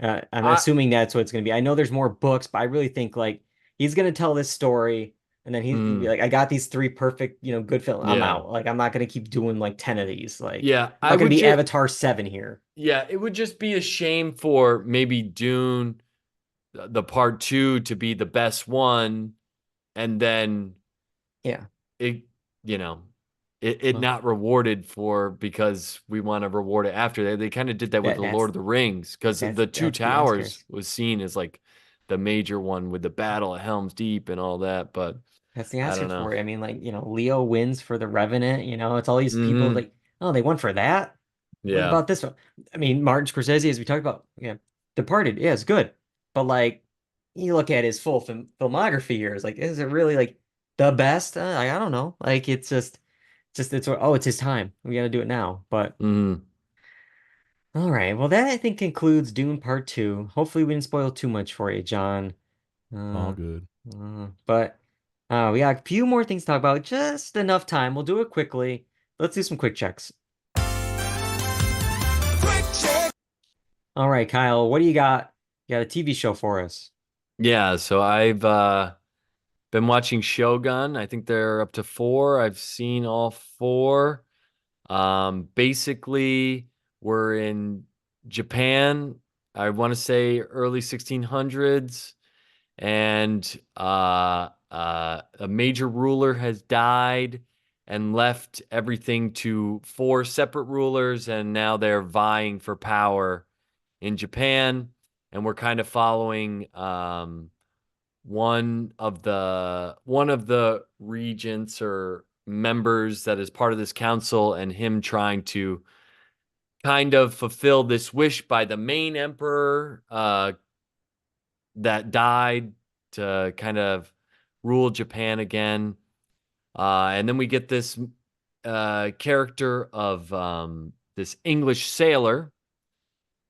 I'm I assuming that's what it's going to be. I know there's more books, but I really think like he's going to tell this story, and then he'd be like, I got these 3 perfect, good films. I'm Yeah. out. Like I'm not going to keep doing like 10 of these. Like Yeah, I'm not going to be Avatar 7 here. Yeah, it would just be a shame for maybe Dune, the part 2, to be the best one, and then Yeah. it, it Well, not rewarded for because we want to reward it after. They kind of did that with the Lord of the Rings because the Two that's the Towers Oscars. was seen as like the major one with the battle at Helm's Deep and all that, but That's the I Oscar don't know. for it. I mean, like, Leo wins for The Revenant, it's all these people Mm-hmm. like, oh, they won for that? What Yeah. about this one? I mean, Martin Scorsese, as we talked about, Departed, yeah, it's good. But like, you look at his full filmography here, it's like, is it really like the best? I don't know. Like, it's his time. We got to do it now. But Mm-hmm. all right, well, that I think concludes Dune Part 2. Hopefully, we didn't spoil too much for you, John. All Uh, good. but we got a few more things to talk about. Just enough time. We'll do it quickly. Let's do some quick checks. All right, Kyle, what do you got? You got a TV show for us? Yeah, so I've been watching Shogun. I think they're up to 4. I've seen all 4. Basically, we're in Japan. I want to say early 1600s, and a major ruler has died and left everything to 4 separate rulers, and now they're vying for power in Japan. And we're kind of following one of the regents or members that is part of this council, and him trying to kind of fulfill this wish by the main emperor that died to kind of rule Japan again. And then we get this character of this English sailor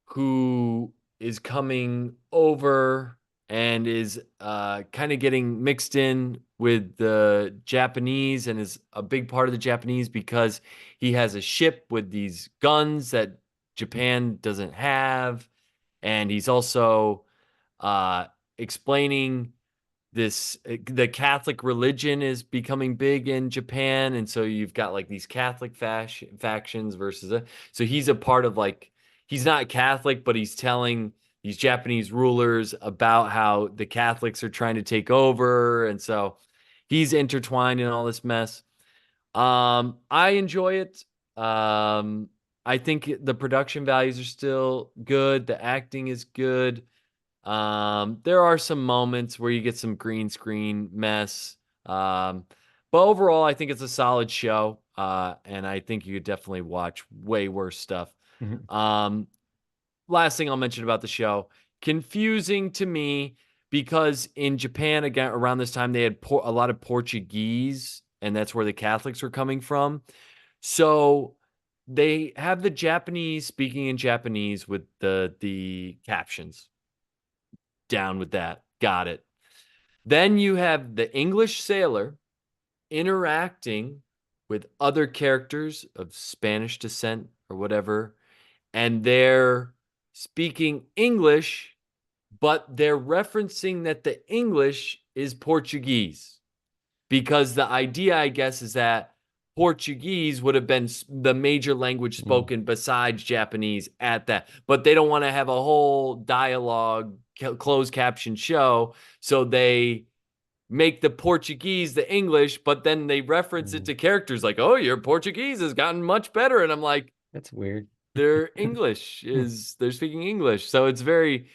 who is coming over and is kind of getting mixed in with the Japanese, and is a big part of the Japanese because he has a ship with these guns that Japan doesn't have. And he's also explaining the Catholic religion is becoming big in Japan. And so you've got like these Catholic factions versus so he's a part of like, he's not Catholic, but he's telling these Japanese rulers about how the Catholics are trying to take over. And so he's intertwined in all this mess. I enjoy it. I think the production values are still good. The acting is good. There are some moments where you get some green screen mess. But overall, I think it's a solid show. And I think you could definitely watch way worse stuff. Last thing I'll mention about the show, confusing to me because in Japan, again, around this time, they had a lot of Portuguese, and that's where the Catholics were coming from. So they have the Japanese speaking in Japanese with the captions. Down with that. Got it. Then you have the English sailor interacting with other characters of Spanish descent or whatever, and they're speaking English, but they're referencing that the English is Portuguese, because the idea, I guess, is that Portuguese would have been the major language spoken besides Japanese at that, but they don't want to have a whole dialogue closed caption show, so they make the Portuguese the English, but then they reference it to characters like, oh, your Portuguese has gotten much better, and I'm like, that's weird. Their English they're speaking English. So it's very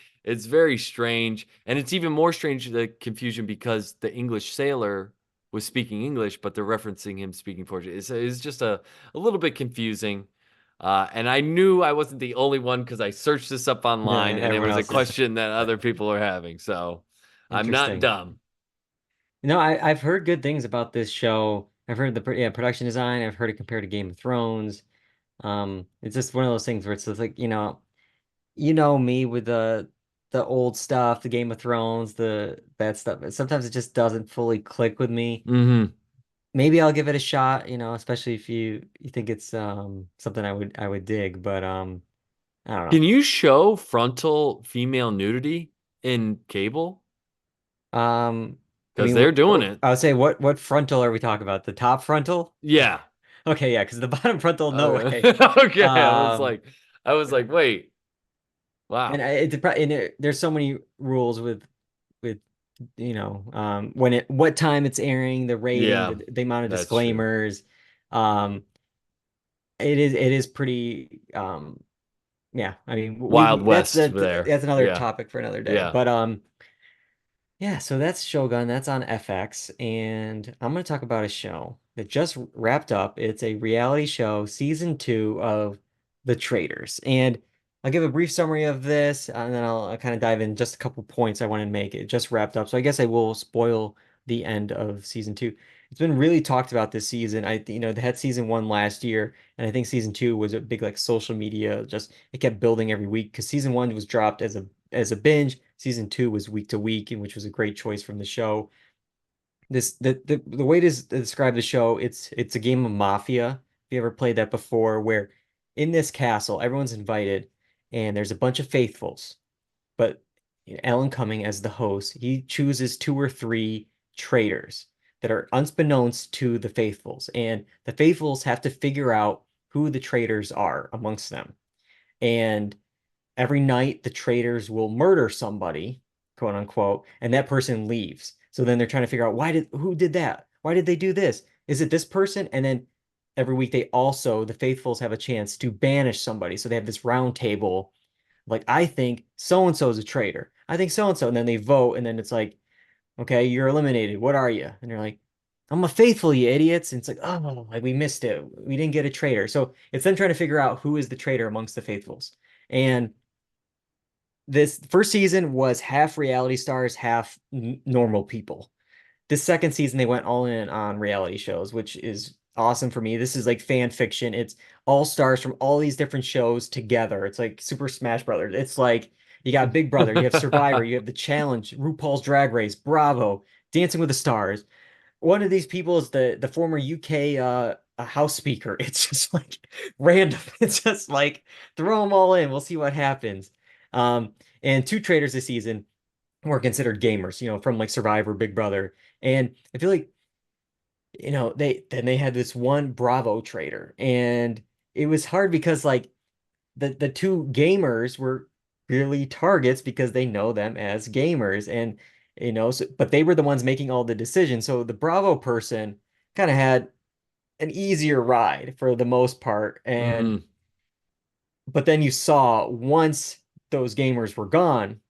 strange. And it's even more strange, the confusion, because the English sailor was speaking English, but they're referencing him speaking Portuguese. It's just a little bit confusing. And I knew I wasn't the only one because I searched this up online, and it was a question that other people are having. So I'm not dumb. No, I've heard good things about this show. I've heard the production design. I've heard it compared to Game of Thrones. It's just one of those things where it's just like, me with the old stuff, the Game of Thrones, that stuff. Sometimes it just doesn't fully click with me. Mm-hmm. Maybe I'll give it a shot, especially if you think it's something I would dig, but I don't Can you show frontal female nudity in cable? know. I Because mean, they're doing it. I would say what frontal are we talking about? The top frontal? Yeah. Okay, yeah, because the bottom frontal, no Okay. way. Okay. Um, I was like, wait. and Wow. there's so many rules with what time it's airing, the rating, Yeah, the amount of that's true. disclaimers. Um, it is pretty yeah. I mean, Wild that's West there. that's another Yeah. topic for another day. Yeah. But yeah, so that's Shogun. That's on FX, and I'm going to talk about a show that just wrapped up. It's a reality show, season 2 of The Traitors, and I'll give a brief summary of this, and then I'll kind of dive in just a couple points I want to make. It just wrapped up, so I guess I will spoil the end of season 2. It's been really talked about this season. They had season 1 last year, and I think season 2 was a big like social media. Just it kept building every week because season 1 was dropped as a binge. Season 2 was week to week, and which was a great choice from the show. The way to describe the show, it's a game of Mafia. If you ever played that before, where in this castle everyone's invited, and there's a bunch of faithfuls, but Alan Cumming as the host, he chooses 2 or 3 traitors that are unbeknownst to the faithfuls, and the faithfuls have to figure out who the traitors are amongst them. And every night the traitors will murder somebody, quote unquote, and that person leaves. So then they're trying to figure out who did that? Why did they do this? Is it this person? And then every week the faithfuls have a chance to banish somebody. So they have this round table, like, I think so and so is a traitor. I think so and so. And then they vote, and then it's like, okay, you're eliminated. What are you? And they're like, I'm a faithful, you idiots. And it's like, oh, like we missed it. We didn't get a traitor. So it's them trying to figure out who is the traitor amongst the faithfuls. And this first season was half reality stars, half normal people. This second season, they went all in on reality shows, which is awesome for me. This is like fan fiction. It's all stars from all these different shows together. It's like Super Smash Brothers. It's like you got Big Brother, you have Survivor, you have The Challenge, RuPaul's Drag Race, Bravo, Dancing with the Stars. One of these people is the former UK a House Speaker. It's just like random. It's just like throw them all in. We'll see what happens. And 2 traders this season were considered gamers, from like Survivor, Big Brother. And I feel like, they had this one Bravo trader, and it was hard because like the 2 gamers were really targets because they know them as gamers, and but they were the ones making all the decisions. So the Bravo person kind of had an easier ride for the most part. And Mm-hmm. but then you saw once those gamers were gone,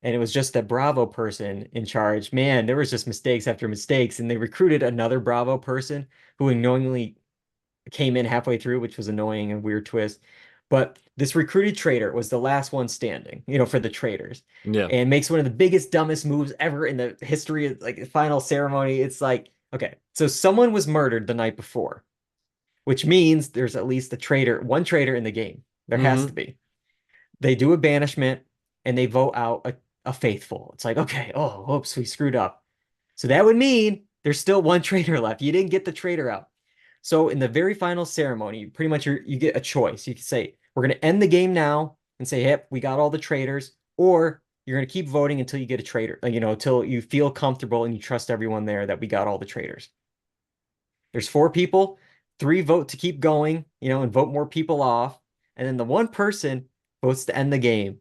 and it was just the Bravo person in charge, man, there was just mistakes after mistakes. And they recruited another Bravo person who unknowingly came in halfway through, which was annoying and weird twist. But this recruited traitor was the last one standing, for the traitors, Yeah. and makes one of the biggest, dumbest moves ever in the history of like the final ceremony. It's like, okay, so someone was murdered the night before, which means there's at least one traitor in the game. There has to Mm-hmm. be. They do a banishment, and they vote out a faithful. It's like, okay, oh, whoops, we screwed up. So that would mean there's still one traitor left. You didn't get the traitor out. So in the very final ceremony, pretty much you get a choice. You can say, we're going to end the game now and say, yep, we got all the traitors, or you're going to keep voting until you get a traitor, until you feel comfortable and you trust everyone there that we got all the traitors. There's 4 people, 3 vote to keep going, and vote more people off. And then the one person votes to end the game.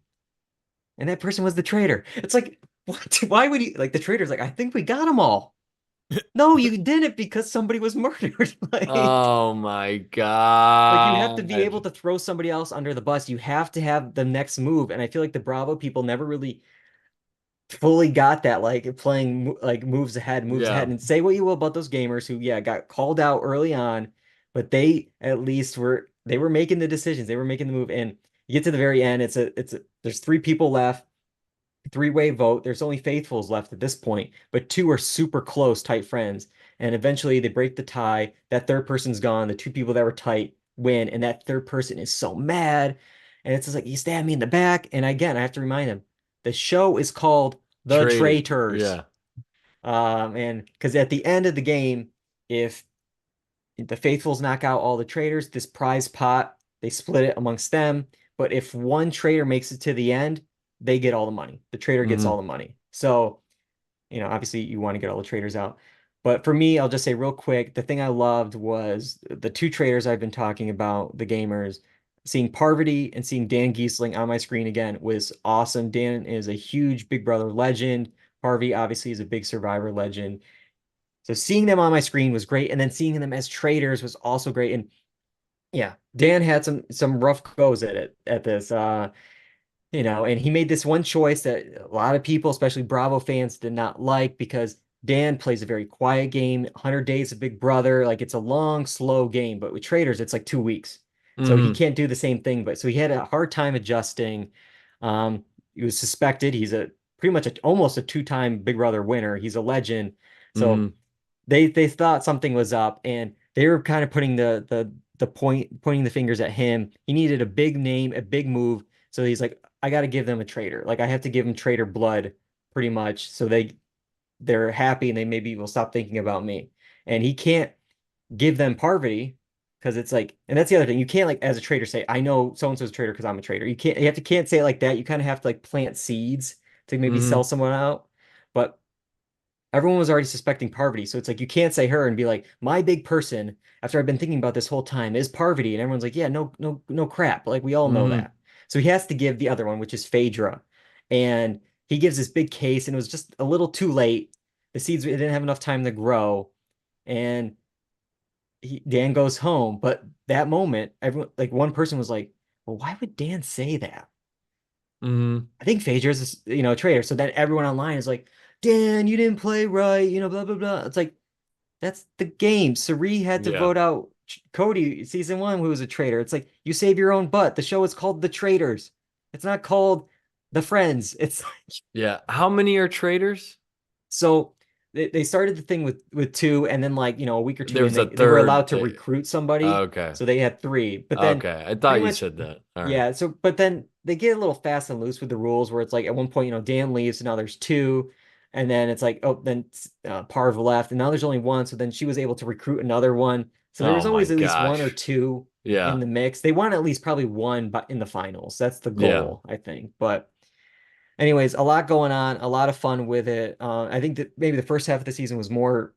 And that person was the traitor. It's like, what? Why would you, like, the traitor's like, I think we got them all. No, you didn't, because somebody was murdered. Oh my Like you have to be able God. to throw somebody else under the bus. You have to have the next move. And I feel like the Bravo people never really fully got that, like playing like moves ahead, Yeah. and say what you will about those gamers who, yeah, got called out early on, but they at least were making the decisions, they were making the move. And you get to the very end, there's 3 people left, 3-way vote. There's only faithfuls left at this point, but 2 are super close, tight friends. And eventually they break the tie. That third person's gone. The 2 people that were tight win, and that third person is so mad, and it's just like, he stabbed me in the back. And again, I have to remind him, the show is called The Traitors. Yeah. And because at the end of the game, if the faithfuls knock out all the traitors, this prize pot, they split it amongst them. But if one traitor makes it to the end, they get all the money. The traitor gets all the money. So, obviously you want to get all the traitors out. But for me, I'll just say real quick, the thing I loved was the two traitors I've been talking about, the gamers. Seeing Parvati and seeing Dan Giesling on my screen again was awesome. Dan is a huge Big Brother legend. Parvati obviously is a big Survivor legend. So seeing them on my screen was great, and then seeing them as traitors was also great. And yeah, Dan had some rough goes at this. And he made this one choice that a lot of people, especially Bravo fans, did not like, because Dan plays a very quiet game. 100 Days of Big Brother, like, it's a long, slow game, but with Traitors, it's like 2 weeks. So he can't do the same thing. So he had a hard time adjusting. He was suspected. He's pretty much almost a 2-time Big Brother winner. He's a legend. So they thought something was up, and they were kind of putting pointing the fingers at him. He needed a big name, a big move. So he's like, I got to give them a traitor. Like, I have to give them traitor blood, pretty much, so they're happy and they maybe will stop thinking about me. And he can't give them Parvati, because it's like, and that's the other thing. You can't, like, as a traitor, say, I know so-and-so's a traitor because I'm a traitor. You can't say it like that. You kind of have to, like, plant seeds to maybe sell someone out. But everyone was already suspecting Parvati. So it's like, you can't say her and be like, my big person, after I've been thinking about this whole time, is Parvati. And everyone's like, yeah, no crap. Like, we all know that. So he has to give the other one, which is Phaedra. And he gives this big case, and it was just a little too late. The seeds didn't have enough time to grow. And Dan goes home. But that moment, everyone, like, one person was like, well, why would Dan say that? I think Phaedra's a traitor. So then everyone online is like, Dan, you didn't play right, blah, blah, blah. It's like, that's the game. Sari had to vote out Cody season 1, who was a traitor. It's like, you save your own butt. The show is called The Traitors. It's not called The Friends. It's like, how many are traitors? So they started the thing with 2, and then, like, a week or 2, they were allowed to recruit somebody. Okay. So they had 3. But then, okay, I thought you said that. All right. Yeah. So, but then they get a little fast and loose with the rules, where it's like, at one point, Dan leaves, so now there's 2. And then it's like, oh, then Parv left, and now there's only 1. So then she was able to recruit another one. So there was always at least 1 or 2 in the mix. They want at least probably 1 in the finals. That's the goal, I think. But anyways, a lot going on, a lot of fun with it. I think that maybe the first half of the season was more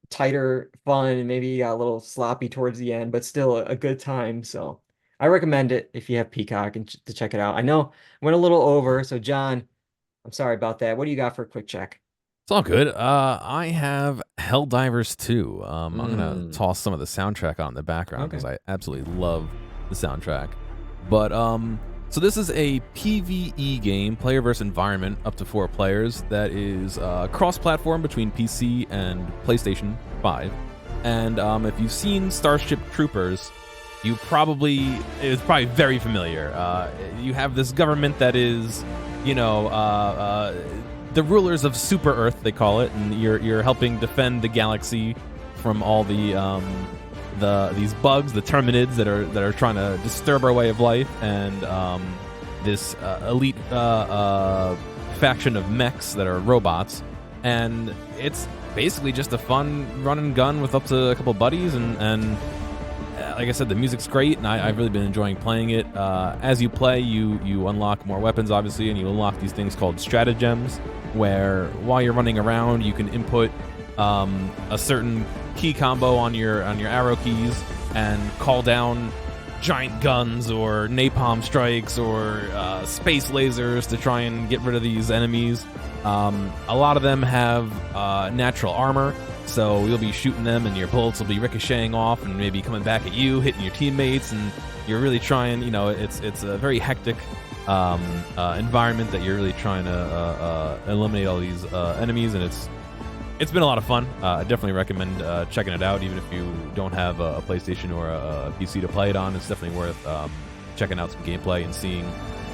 tighter, fun, and maybe got a little sloppy towards the end, but still a good time. So I recommend it if you have Peacock and to check it out. I know I went a little over, so John, I'm sorry about that. What do you got for a quick check? It's all good. I have Helldivers 2. I'm gonna toss some of the soundtrack on in the background because I absolutely love the soundtrack. But so this is a PvE game, player versus environment, up to 4 players, that is cross-platform between PC and PlayStation 5. And if you've seen Starship Troopers, it's probably very familiar. You have this government that is, the rulers of Super Earth, they call it, and you're helping defend the galaxy from all these bugs, the Terminids that are trying to disturb our way of life, and this elite faction of mechs that are robots. And it's basically just a fun run and gun with up to a couple buddies, and like I said, the music's great, and I've really been enjoying playing it. As you play, you unlock more weapons, obviously, and you unlock these things called stratagems, where while you're running around, you can input a certain key combo on your arrow keys and call down giant guns or napalm strikes or space lasers to try and get rid of these enemies. A lot of them have natural armor, so you'll be shooting them and your bullets will be ricocheting off and maybe coming back at you, hitting your teammates, and you're really trying, it's a very hectic environment that you're really trying to eliminate all these enemies, and it's been a lot of fun. I definitely recommend checking it out, even if you don't have a PlayStation or a PC to play it on. It's definitely worth checking out some gameplay and seeing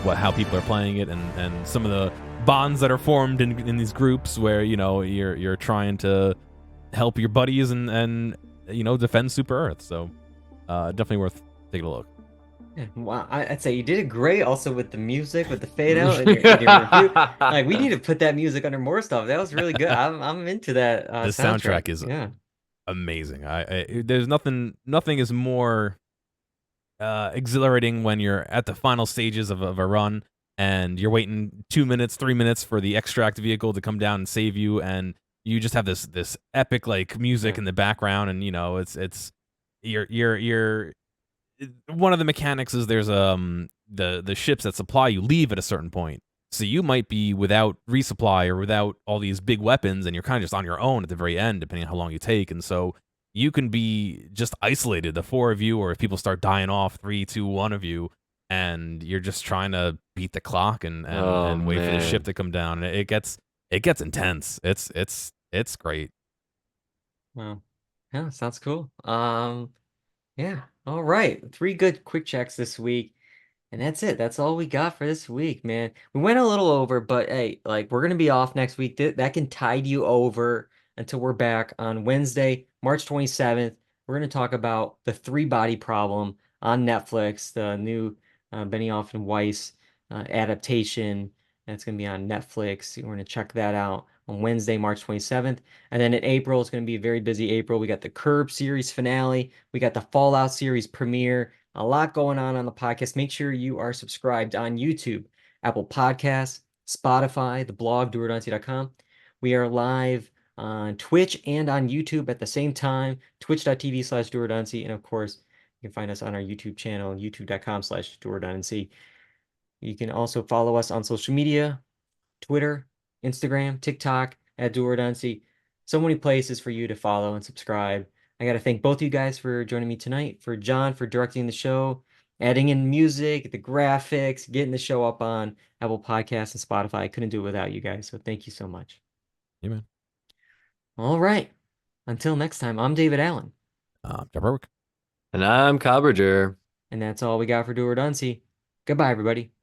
how people are playing it, and some of the bonds that are formed in these groups where you're trying to help your buddies and defend Super Earth. So definitely worth Take a look. Yeah, wow, I'd say you did it great. Also with the music, with the fade out, and your review. Like we need to put that music under more stuff. That was really good. I'm into that The soundtrack. soundtrack is Yeah. amazing. There's nothing is more exhilarating when you're at the final stages of a run and you're waiting 2 minutes, 3 minutes for the extract vehicle to come down and save you, and you just have this epic like music in the background, and it's you're one of the mechanics is there's the ships that supply you leave at a certain point. So you might be without resupply or without all these big weapons, and you're kind of just on your own at the very end, depending on how long you take. And so you can be just isolated, the four of you, or if people start dying off, 3, 2, 1 of you, and you're just trying to beat the clock and wait for the ship to come down. And it gets intense. It's great. Wow. Yeah, sounds cool. Yeah. All right. 3 good quick checks this week. And that's it. That's all we got for this week, man. We went a little over, but hey, like we're gonna be off next week. That can tide you over until we're back on Wednesday, March 27th. We're gonna talk about the 3-Body Problem on Netflix, the new Benioff and Weiss adaptation. That's gonna be on Netflix. We're gonna check that out on Wednesday, March 27th. And then in April, it's gonna be a very busy April. We got the Curb series finale. We got the Fallout series premiere. A lot going on the podcast. Make sure you are subscribed on YouTube, Apple Podcasts, Spotify, the blog, dualredundancy.com. We are live on Twitch and on YouTube at the same time, twitch.tv/dualredundancy. And of course, you can find us on our YouTube channel, youtube.com/dualredundancy. You can also follow us on social media, Twitter, Instagram, TikTok, at Dual Redundancy. So many places for you to follow and subscribe. I got to thank both of you guys for joining me tonight. For John, for directing the show, adding in music, the graphics, getting the show up on Apple Podcasts and Spotify. I couldn't do it without you guys. So thank you so much. Yeah, man. All right. Until next time, I'm David Allen. I'm Berwick. And I'm Kyle Bridger. And that's all we got for Dual Redundancy. Goodbye, everybody.